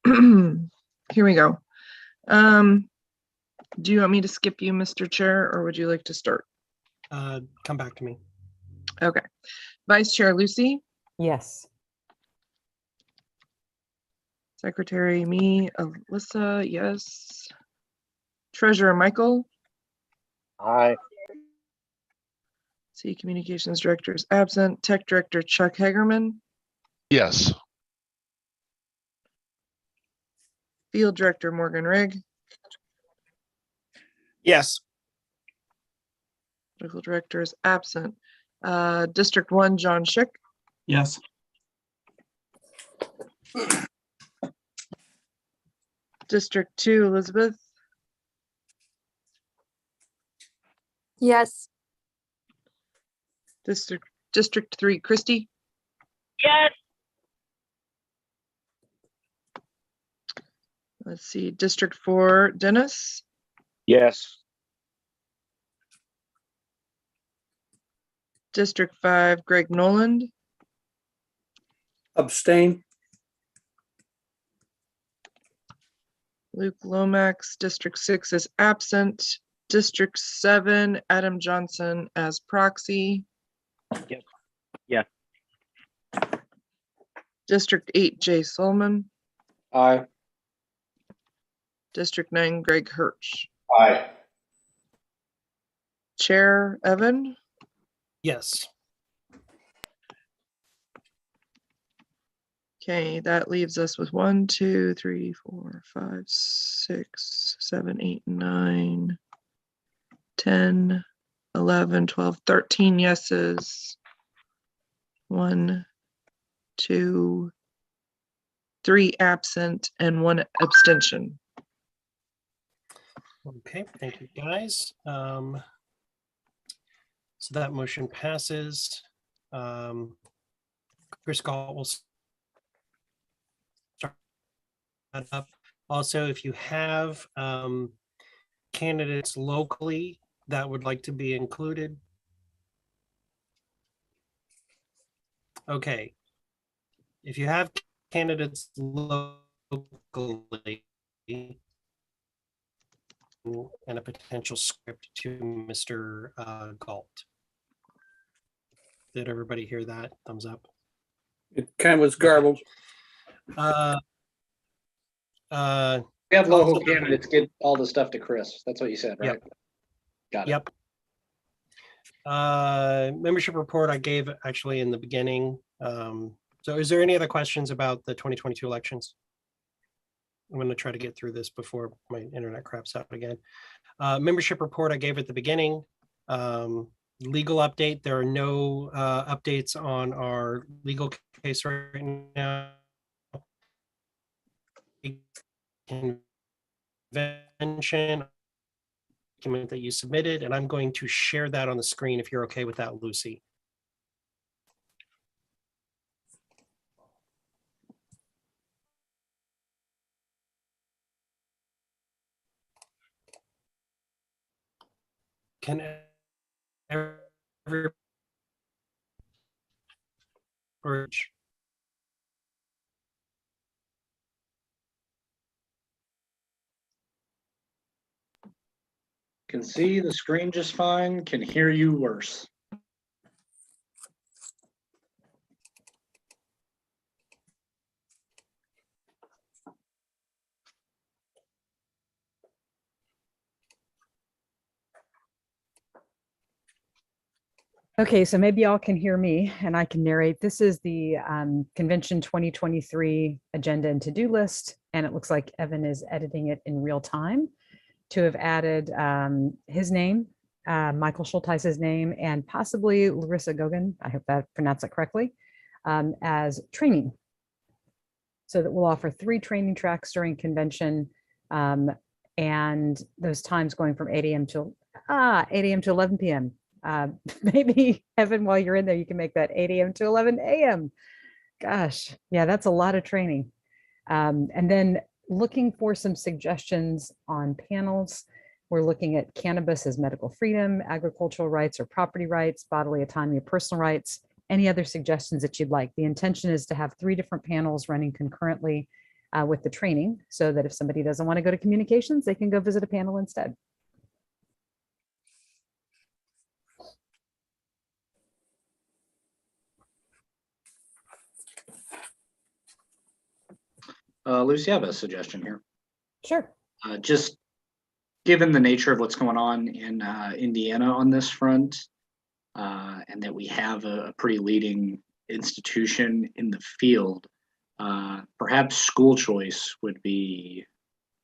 Here we go. Do you want me to skip you, Mr. Chair, or would you like to start? Come back to me. Okay. Vice Chair Lucy, Yes. Secretary me, Alyssa, yes. Treasurer Michael, Aye. City Communications Director is absent. Tech Director Chuck Hagerman, Yes. Field Director Morgan Rigg, Yes. Medical Director is absent. District 1, John Schick, Yes. District 2, Elizabeth, Yes. District 3, Christy, Yes. let's see, District 4, Dennis, Yes. District 5, Greg Noland, Abstain. Luke Lomax, District 6 is absent. District 7, Adam Johnson as proxy. Yes. Yes. District 8, Jay Solomon. Aye. District 9, Greg Hirsch. Aye. Chair Evan. Yes. Okay, that leaves us with 1, 2, 3, 4, 5, 6, 7, 8, 9, 10, 11, 12, 13 yeses. 1, 2, 3 absent, and 1 abstention. Okay, thank you, guys. So that motion passes. Chris Galt will start up. Also, if you have candidates locally that would like to be included. Okay. If you have candidates locally and a potential script to Mr. Galt. Did everybody hear that? Thumbs up. It kind of was garbled. We have local candidates get all the stuff to Chris. That's what you said, right? Yep. Got it. Yep. Membership report I gave actually in the beginning. So is there any other questions about the 2022 elections? I'm going to try to get through this before my internet craps out again. Membership report I gave at the beginning. Legal update. There are no updates on our legal case right now. Convention document that you submitted, and I'm going to share that on the screen if you're okay with that, Lucy. Can every Can see the screen just fine, can hear you worse. Okay, so maybe y'all can hear me and I can narrate. This is the Convention 2023 agenda and to-do list, and it looks like Evan is editing it in real time to have added his name, Michael Schulteis's name, and possibly Larissa Gogan, I hope that pronounced it correctly, as training. So that we'll offer 3 training tracks during convention, and those times going from 8 a.m. to 11 p.m. Maybe Evan, while you're in there, you can make that 8 a.m. to 11 a.m. Gosh, yeah, that's a lot of training. And then looking for some suggestions on panels. We're looking at cannabis as medical freedom, agricultural rights or property rights, bodily autonomy, personal rights, any other suggestions that you'd like. The intention is to have 3 different panels running concurrently with the training, so that if somebody doesn't want to go to communications, they can go visit a panel instead. Lucy, I have a suggestion here. Sure. Just given the nature of what's going on in Indiana on this front, and that we have a pretty leading institution in the field, perhaps school choice would be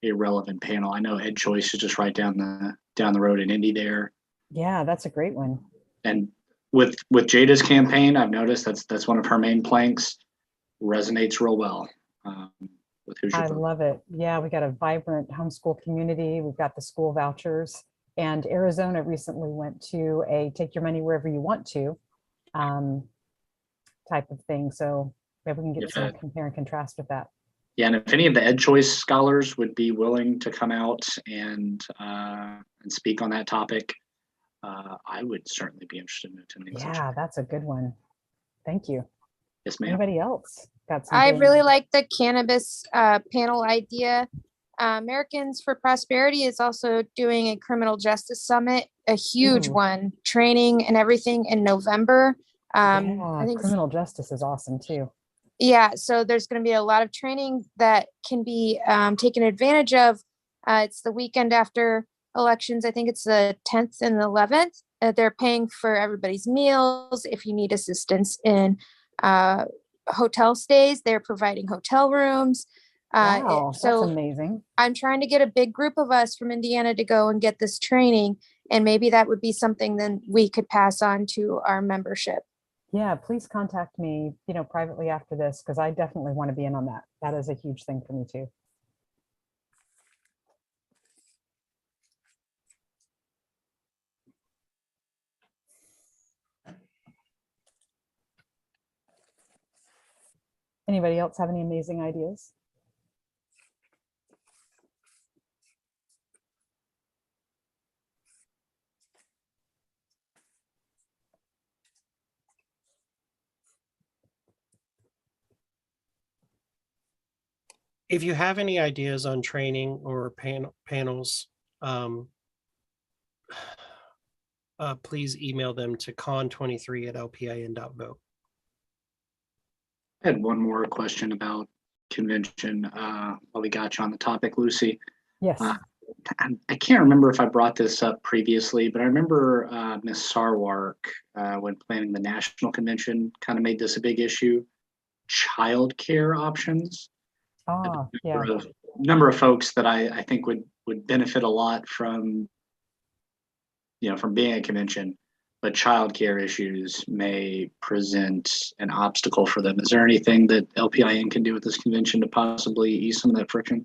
a relevant panel. I know Ed Choice is just right down the road in Indy there. Yeah, that's a great one. And with Jada's campaign, I've noticed that's one of her main planks. Resonates real well. With who's your I vote. love it. Yeah, we got a vibrant homeschool community. We've got the school vouchers, and Arizona recently went to a take your money wherever you want to type of thing. So maybe we can get some compare and contrast with that. Yeah, and if any of the Ed Choice scholars would be willing to come out and speak on that topic, I would certainly be interested in attending. Yeah, that's a good one. Thank you. Yes, ma'am. Anybody else got I something? really like the cannabis panel idea. Americans for Prosperity is also doing a criminal justice summit, a huge Ooh. one, training and everything in November. Yeah, I think criminal justice is awesome too. Yeah, so there's going to be a lot of training that can be taken advantage of. It's the weekend after elections. I think it's the 10th and the 11th. They're paying for everybody's meals. If you need assistance in hotel stays, they're providing hotel rooms. Wow, So that's amazing. I'm trying to get a big group of us from Indiana to go and get this training. And maybe that would be something then we could pass on to our membership. Yeah, please contact me, privately after this, because I definitely want to be in on that. That is a huge thing for me too. Anybody else have any amazing ideas? If you have any ideas on training or panels, please email them to con23@lpin.vote. I had one more question about convention while we got you on the topic, Lucy. Yes. I can't remember if I brought this up previously, but I remember Ms. Sarwark, when planning the national convention, kind of made this a big issue. Childcare options. Yeah. Number of folks that I think would benefit a lot from, from being at a convention, but childcare issues may present an obstacle for them. Is there anything that LPIN can do with this convention to possibly ease some of that friction?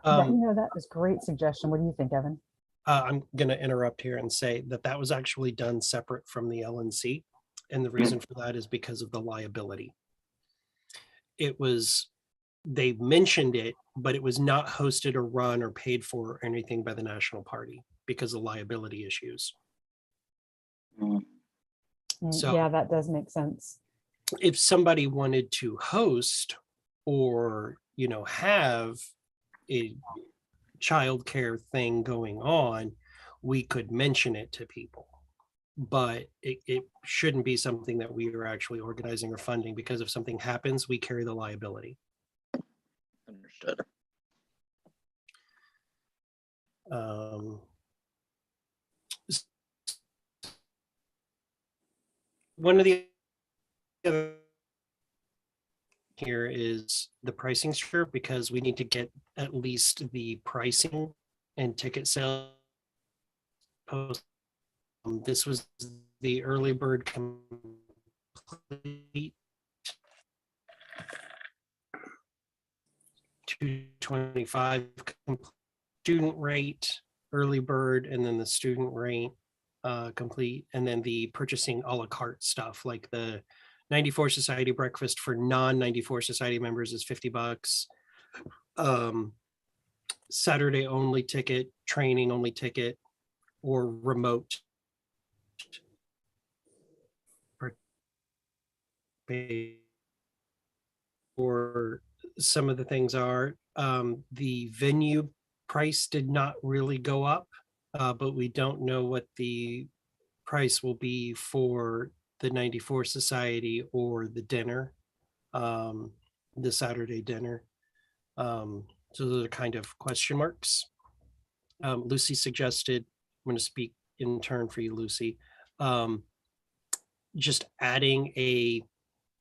That is a great suggestion. What do you think, Evan? I'm going to interrupt here and say that was actually done separate from the LNC. And the reason for that is because of the liability. They mentioned it, but it was not hosted or run or paid for or anything by the National Party because of liability issues. So yeah, that does make sense. If somebody wanted to host or, have a childcare thing going on, we could mention it to people, but it shouldn't be something that we are actually organizing or funding, because if something happens, we carry the liability. Understood. One of the other here is the pricing structure, because we need to get at least the pricing and ticket sales post. This was the early bird complete $225 student rate, early bird, and then the student rate complete, and then the purchasing a la carte stuff like the 94 Society breakfast for non-94 Society members is $50. Saturday only ticket, training only ticket, or remote or some of the things are the venue price did not really go up, but we don't know what the price will be for the 94 Society or the dinner, the Saturday dinner. So those are kind of question marks. Lucy suggested, I'm going to speak in turn for you, Lucy, just adding a,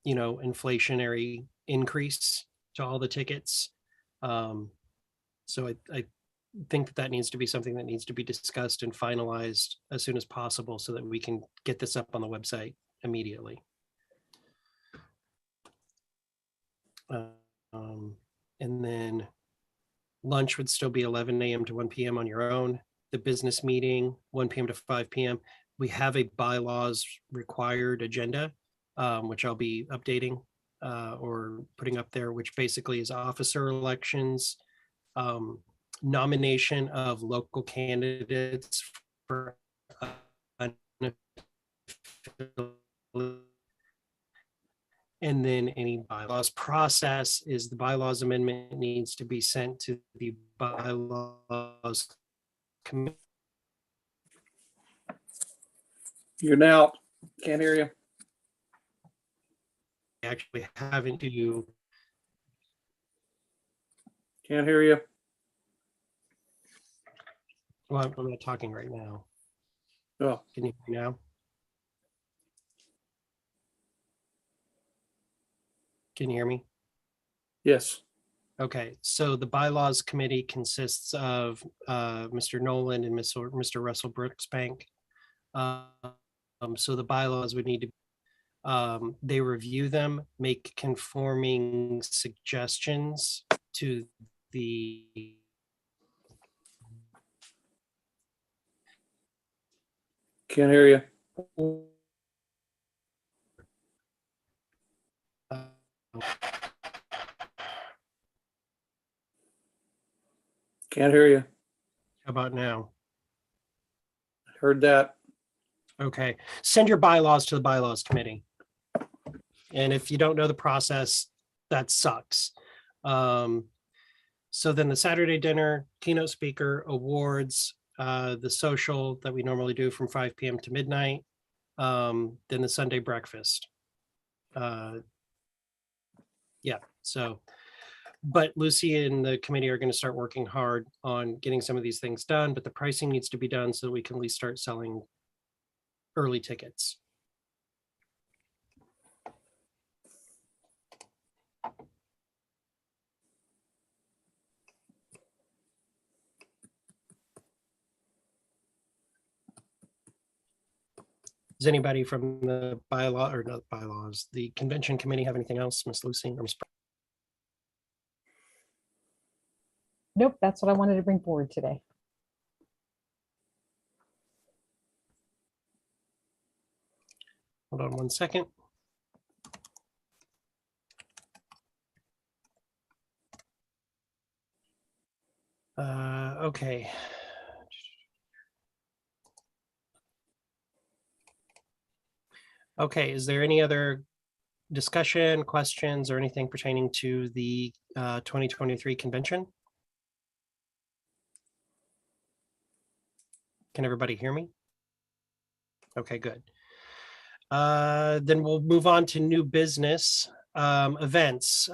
inflationary increase to all the tickets. So I think that needs to be something that needs to be discussed and finalized as soon as possible so that we can get this up on the website immediately. And then lunch would still be 11 a.m. to 1 p.m. on your own. The business meeting, 1 p.m. to 5 p.m. We have a bylaws required agenda, which I'll be updating or putting up there, which basically is officer elections, nomination of local candidates for and then any bylaws process is the bylaws amendment needs to be sent to the bylaws committee. You're now, can't hear you. Actually having to. Can't hear you. Well, I'm not talking right now. Oh, Can you hear me now? Can you hear me? yes. Okay, so the bylaws committee consists of Mr. Nolan and Mr. Russell Brooksbank. So the bylaws would need to, they review them, make conforming suggestions to the Can't hear you. Can't hear you. How about now? Heard that. Okay, send your bylaws to the bylaws committee. And if you don't know the process, that sucks. So then the Saturday dinner, keynote speaker, awards, the social that we normally do from 5 p.m. to midnight, then the Sunday breakfast. Yeah, so, but Lucy and the committee are going to start working hard on getting some of these things done, but the pricing needs to be done so that we can at least start selling early tickets. Does anybody from the bylaw or not bylaws, the convention committee have anything else, Miss Lucy or Miss? Nope, that's what I wanted to bring forward today. Hold on one second. Okay. Okay, is there any other discussion, questions, or anything pertaining to the 2023 convention? Can everybody hear me? Okay, good. Then we'll move on to new business events.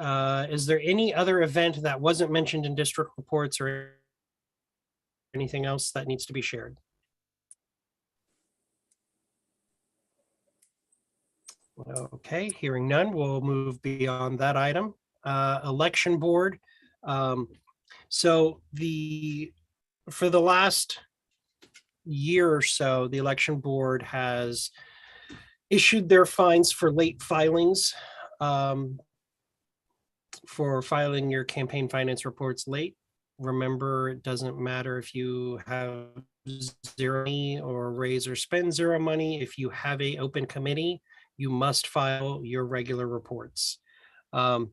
Is there any other event that wasn't mentioned in district reports or anything else that needs to be shared? Okay, hearing none, we'll move beyond that item. Election board. So for the last year or so, the election board has issued their fines for late filings, for filing your campaign finance reports late. Remember, it doesn't matter if you have zero money or raise or spend zero money. If you have an open committee, you must file your regular reports. For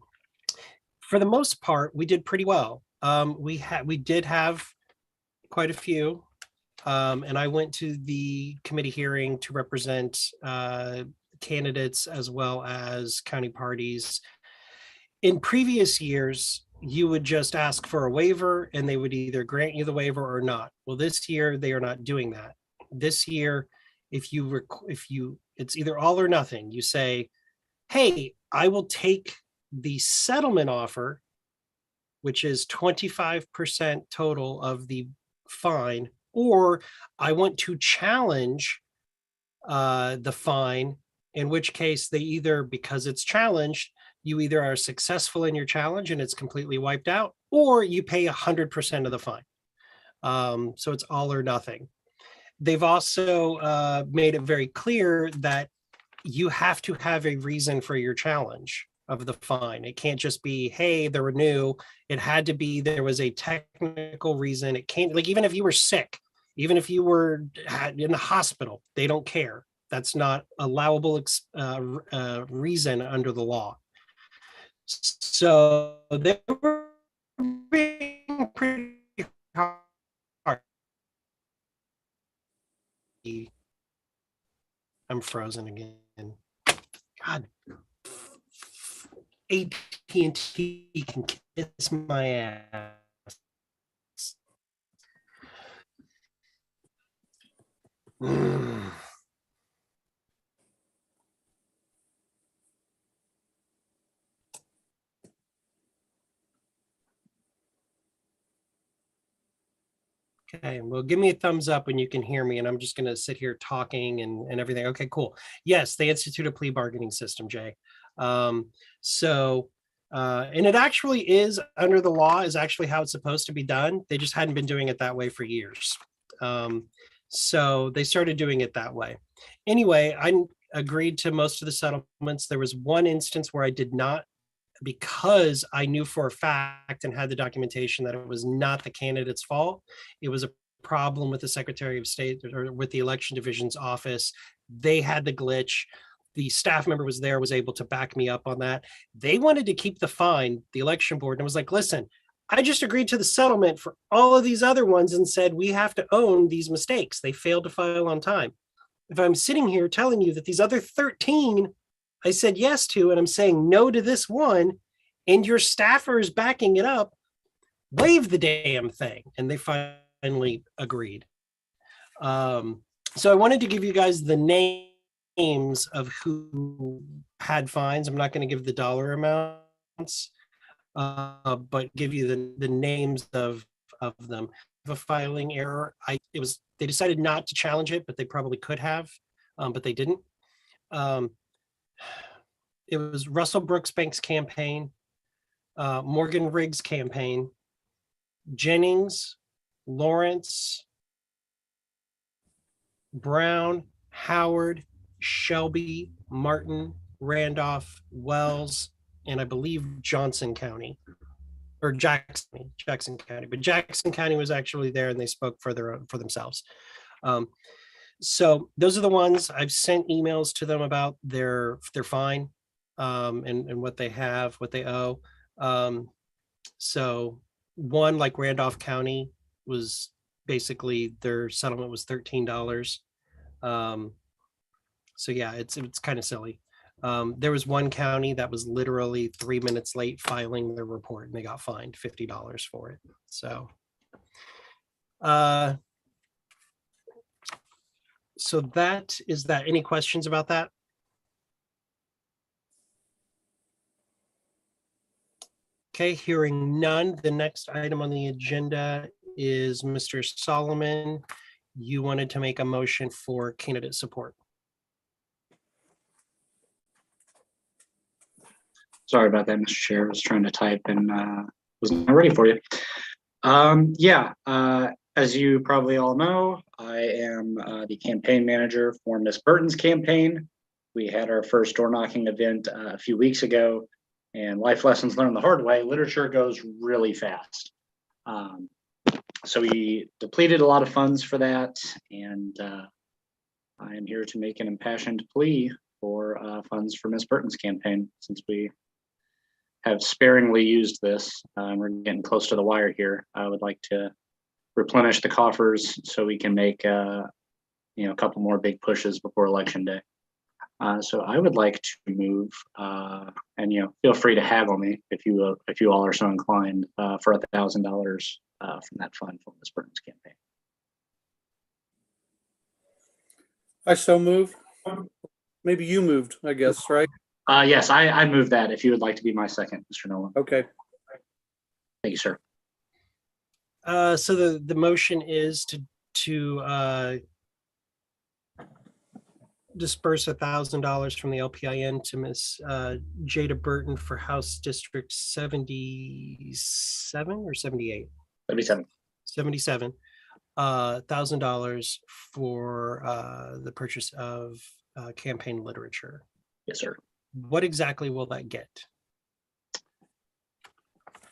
the most part, we did pretty well. We did have quite a few, and I went to the committee hearing to represent candidates as well as county parties. In previous years, you would just ask for a waiver and they would either grant you the waiver or not. Well, this year they are not doing that. This year, if you it's either all or nothing. You say, hey, I will take the settlement offer, which is 25% total of the fine, or I want to challenge the fine, in which case they either, because it's challenged, you either are successful in your challenge and it's completely wiped out, or you pay 100% of the fine. So it's all or nothing. They've also made it very clear that you have to have a reason for your challenge of the fine. It can't just be, hey, they were new. It had to be, there was a technical reason. It can't, like, even if you were sick, even if you were in the hospital, they don't care. That's not allowable reason under the law. So they were being pretty hard. I'm frozen again. God, AT&T can kiss my ass. Okay, well, give me a thumbs up when you can hear me, and I'm just going to sit here talking and everything. Okay, cool. Yes, they institute a plea bargaining system, Jay. And it actually is, under the law, is actually how it's supposed to be done. They just hadn't been doing it that way for years. So they started doing it that way. Anyway, I agreed to most of the settlements. There was one instance where I did not, because I knew for a fact and had the documentation that it was not the candidate's fault. It was a problem with the Secretary of State or with the election division's office. They had the glitch. The staff member was there, was able to back me up on that. They wanted to keep the fine, the election board, and was like, listen, I just agreed to the settlement for all of these other ones and said we have to own these mistakes. They failed to file on time. If I'm sitting here telling you that these other 13 I said yes to, and I'm saying no to this one, and your staffer is backing it up, waive the damn thing. And they finally agreed. So I wanted to give you guys the names of who had fines. I'm not going to give the dollar amounts, but give you the names of them. A filing error. They decided not to challenge it, but they probably could have, but they didn't. It was Russell Brooks Bank's campaign, Morgan Riggs' campaign, Jennings, Lawrence, Brown, Howard, Shelby, Martin, Randolph, Wells, and I believe Johnson County or Jackson County, but Jackson County was actually there and they spoke for themselves. So those are the ones. I've sent emails to them about their fine and what they have, what they owe. So one, like Randolph County, was basically their settlement was $13. So yeah, it's kind of silly. There was one county that was literally 3 minutes late filing their report and they got fined $50 for it. So so that is that. Any questions about that? Okay, hearing none. The next item on the agenda is Mr. Solomon. You wanted to make a motion for candidate support. Sorry about that, Mr. Chair. I was trying to type and was not ready for you. As you probably all know, I am the campaign manager for Miss Burton's campaign. We had our first door knocking event a few weeks ago, and life lessons learned the hard way. Literature goes really fast. So we depleted a lot of funds for that, and I am here to make an impassioned plea for funds for Miss Burton's campaign, since we have sparingly used this. We're getting close to the wire here. I would like to replenish the coffers so we can make a couple more big pushes before Election Day. So I would like to move, and feel free to haggle me if you all are so inclined, for $1,000 from that fund for Ms. Burton's campaign. I so move. Maybe you moved, I guess, right? Yes, I moved that. If you would like to be my second, Mr. Nolan. Okay. Thank you, sir. So the motion is to disperse $1,000 from the LPIN to Miss Jada Burton for House District 77 or 78? 77. 77. $1,000 for the purchase of campaign literature. Yes, sir. What exactly will that get?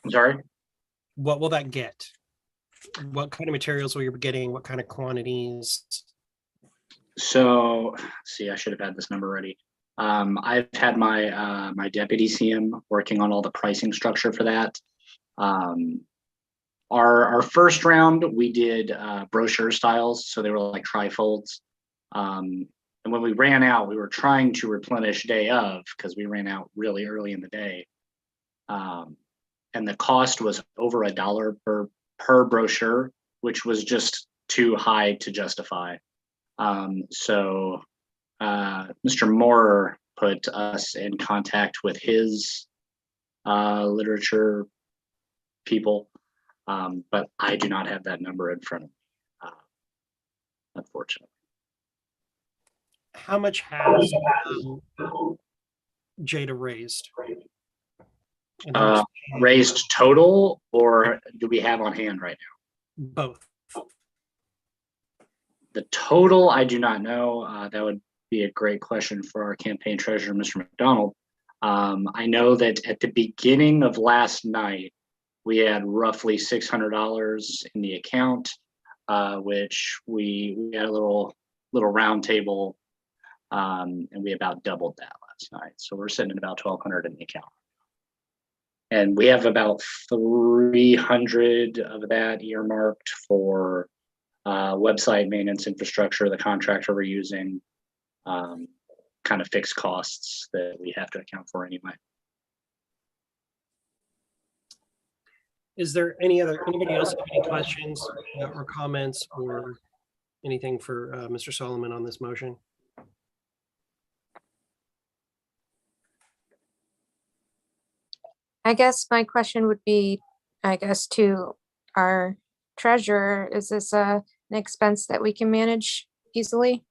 I'm sorry? What will that get? What kind of materials will you be getting? What kind of quantities? So, see, I should have had this number ready. I've had my my deputy CM working on all the pricing structure for that. Our first round, we did brochure styles, so they were like trifolds. And when we ran out, we were trying to replenish day of, because we ran out really early in the day. And the cost was over $1 per brochure, which was just too high to justify. So Mr. Moore put us in contact with his literature people, but I do not have that number in front of me, unfortunately. How much has Jada raised? Raised total, or do we have on hand right now? Both. The total, I do not know. That would be a great question for our campaign treasurer, Mr. McDonald. I know that at the beginning of last night, we had roughly $600 in the account, which we had a little round table, and we about doubled that last night. So we're sitting at about $1,200 in the account. And we have about 300 of that earmarked for website maintenance infrastructure, the contractor we're using, kind of fixed costs that we have to account for anyway. Is there anybody else have any questions or comments or anything for Mr. Solomon on this motion? I guess my question would be, to our treasurer, is this an expense that we can manage easily?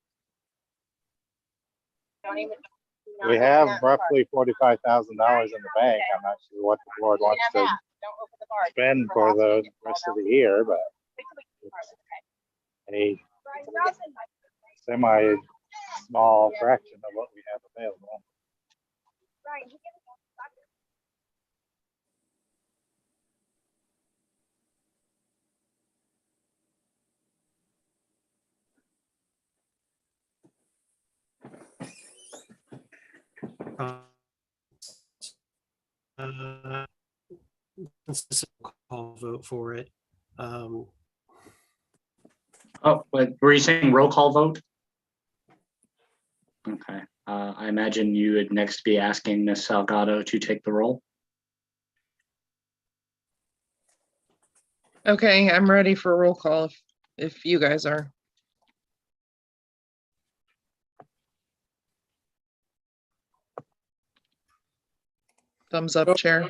We have roughly $45,000 in the bank. I'm not sure what the board wants to spend for the rest of the year, but it's a semi-small fraction of what we have available. Since this is a call vote for it. Oh, but were you saying roll call vote? Okay, I imagine you would next be asking Ms. Salgado to take the roll. Okay, I'm ready for roll call if you guys are. Thumbs up, Chair.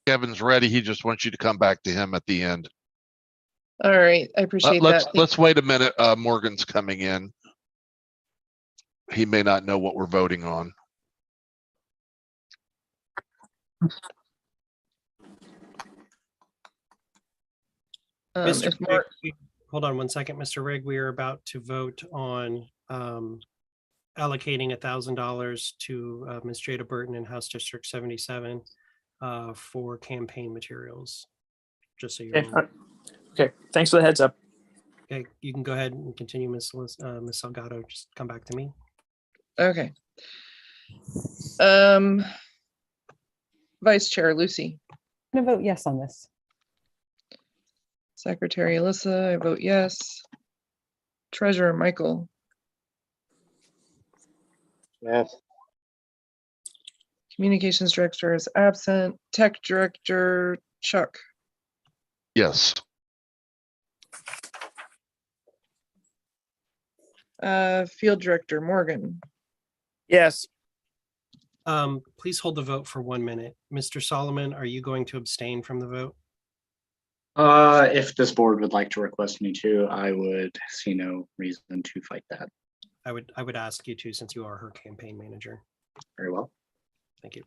Kevin's ready. He just wants you to come back to him at the end. All right, I appreciate that. Let's wait a minute. Morgan's coming in. He may not know what we're voting on. Mr. Rigg, hold on one second, Mr. Rigg. We are about to vote on allocating $1,000 to Ms. Jada Burton in House District 77 for campaign materials. Just so you're aware. Okay, thanks for the heads up. Okay, you can go ahead and continue, Ms. Salgado. Just come back to me. Okay. Vice Chair Lucy. I'm gonna vote yes on this. Secretary Alyssa, I vote yes. Treasurer Michael. Yes. Communications Director is absent. Tech Director Chuck. Yes. Field Director Morgan. Yes. Please hold the vote for 1 minute. Mr. Solomon, are you going to abstain from the vote? If this board would like to request me to, I would see no reason to fight that. I would ask you to, since you are her campaign manager. Very well. Thank you.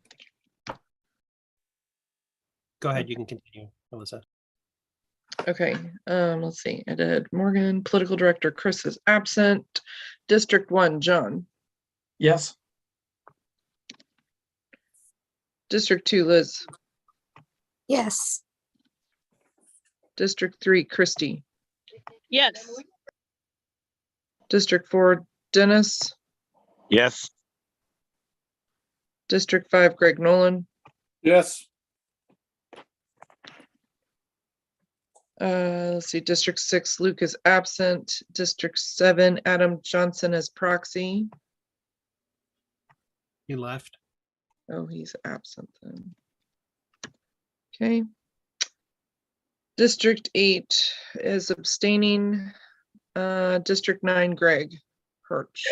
Go ahead, you can continue, Alyssa. Okay, let's see. I did Morgan. Political Director Chris is absent. District 1, John. Yes. District 2, Liz. Yes. District 3, Christy. Yes. District 4, Dennis. Yes. District 5, Greg Nolan. Yes. Let's see, District 6, Luke is absent. District 7, Adam Johnson as proxy. You left. Oh, he's absent then. Okay. District 8 is abstaining. District 9, Greg Hirsch.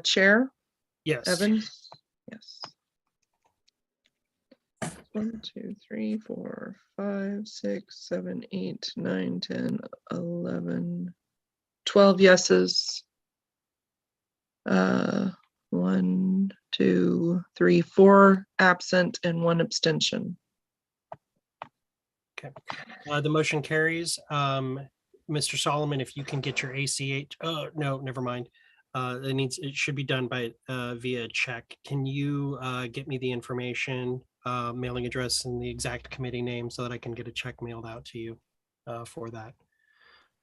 Chair? Yes. Evans? Yes. 1, 2, 3, 4, 5, 6, 7, 8, 9, 10, 11, 12 yeses. 1, 2, 3, 4 absent and 1 abstention. Okay. The motion carries. Mr. Solomon, if you can get your ACH, oh, no, never mind. It should be done by via check. Can you get me the information, mailing address and the exact committee name so that I can get a check mailed out to you for that?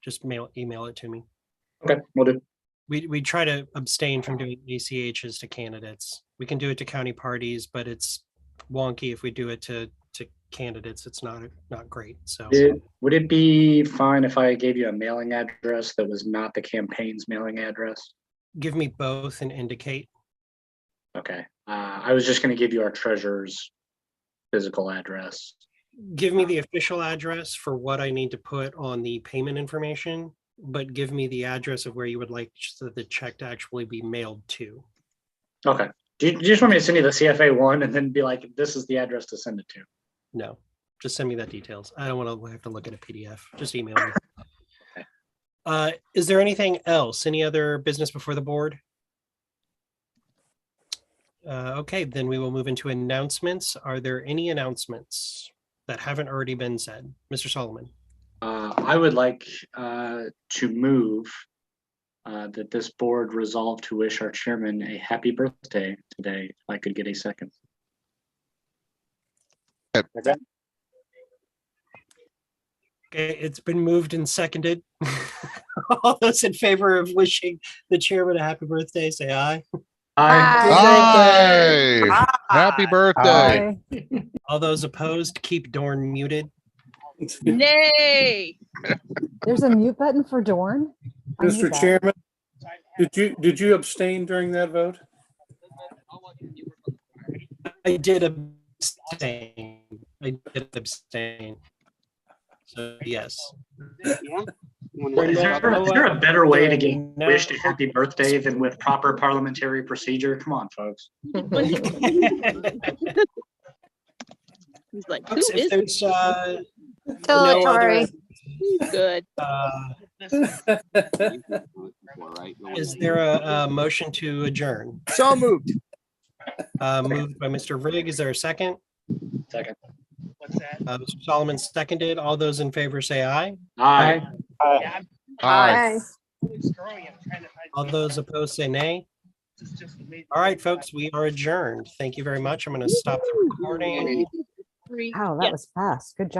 Just email it to me. Okay, we'll do. We try to abstain from doing ACHs to candidates. We can do it to county parties, but it's wonky if we do it to to candidates, it's not great. So Would it be fine if I gave you a mailing address that was not the campaign's mailing address? give me both and indicate. Okay. I was just going to give you our treasurer's physical address. Give me the official address for what I need to put on the payment information, but give me the address of where you would like the check to actually be mailed to. Okay. Do you just want me to send you the CFA one and then be like, this is the address to send it to? No, just send me that details. I don't want to have to look at a PDF. Just email me. Is there anything else? Any other business before the board? Okay, then we will move into announcements. Are there any announcements that haven't already been said? Mr. Solomon. I would like to move that this board resolve to wish our chairman a happy birthday today. If I could get a second. Okay, it's been moved and seconded. All those in favor of wishing the chairman a happy birthday, say aye. Aye. Happy birthday. All those opposed, keep Dorn muted. Nay. There's a mute button for Dorn. I knew Mr. that. Chairman, did you abstain during that vote? I did abstain. So yes. Is there a better way to get wished a happy birthday than with proper parliamentary procedure? Come on, folks. He's like, Folks, if there's Dilatory. He's good. Is there a motion to adjourn? So moved. Moved by Mr. Rigg. Is there a second? Second. Mr. Solomon seconded. All those in favor say aye. Aye. Aye. All those opposed say nay. All right, folks, we are adjourned. Thank you very much. I'm going to stop the recording. Wow, that was fast. Good job.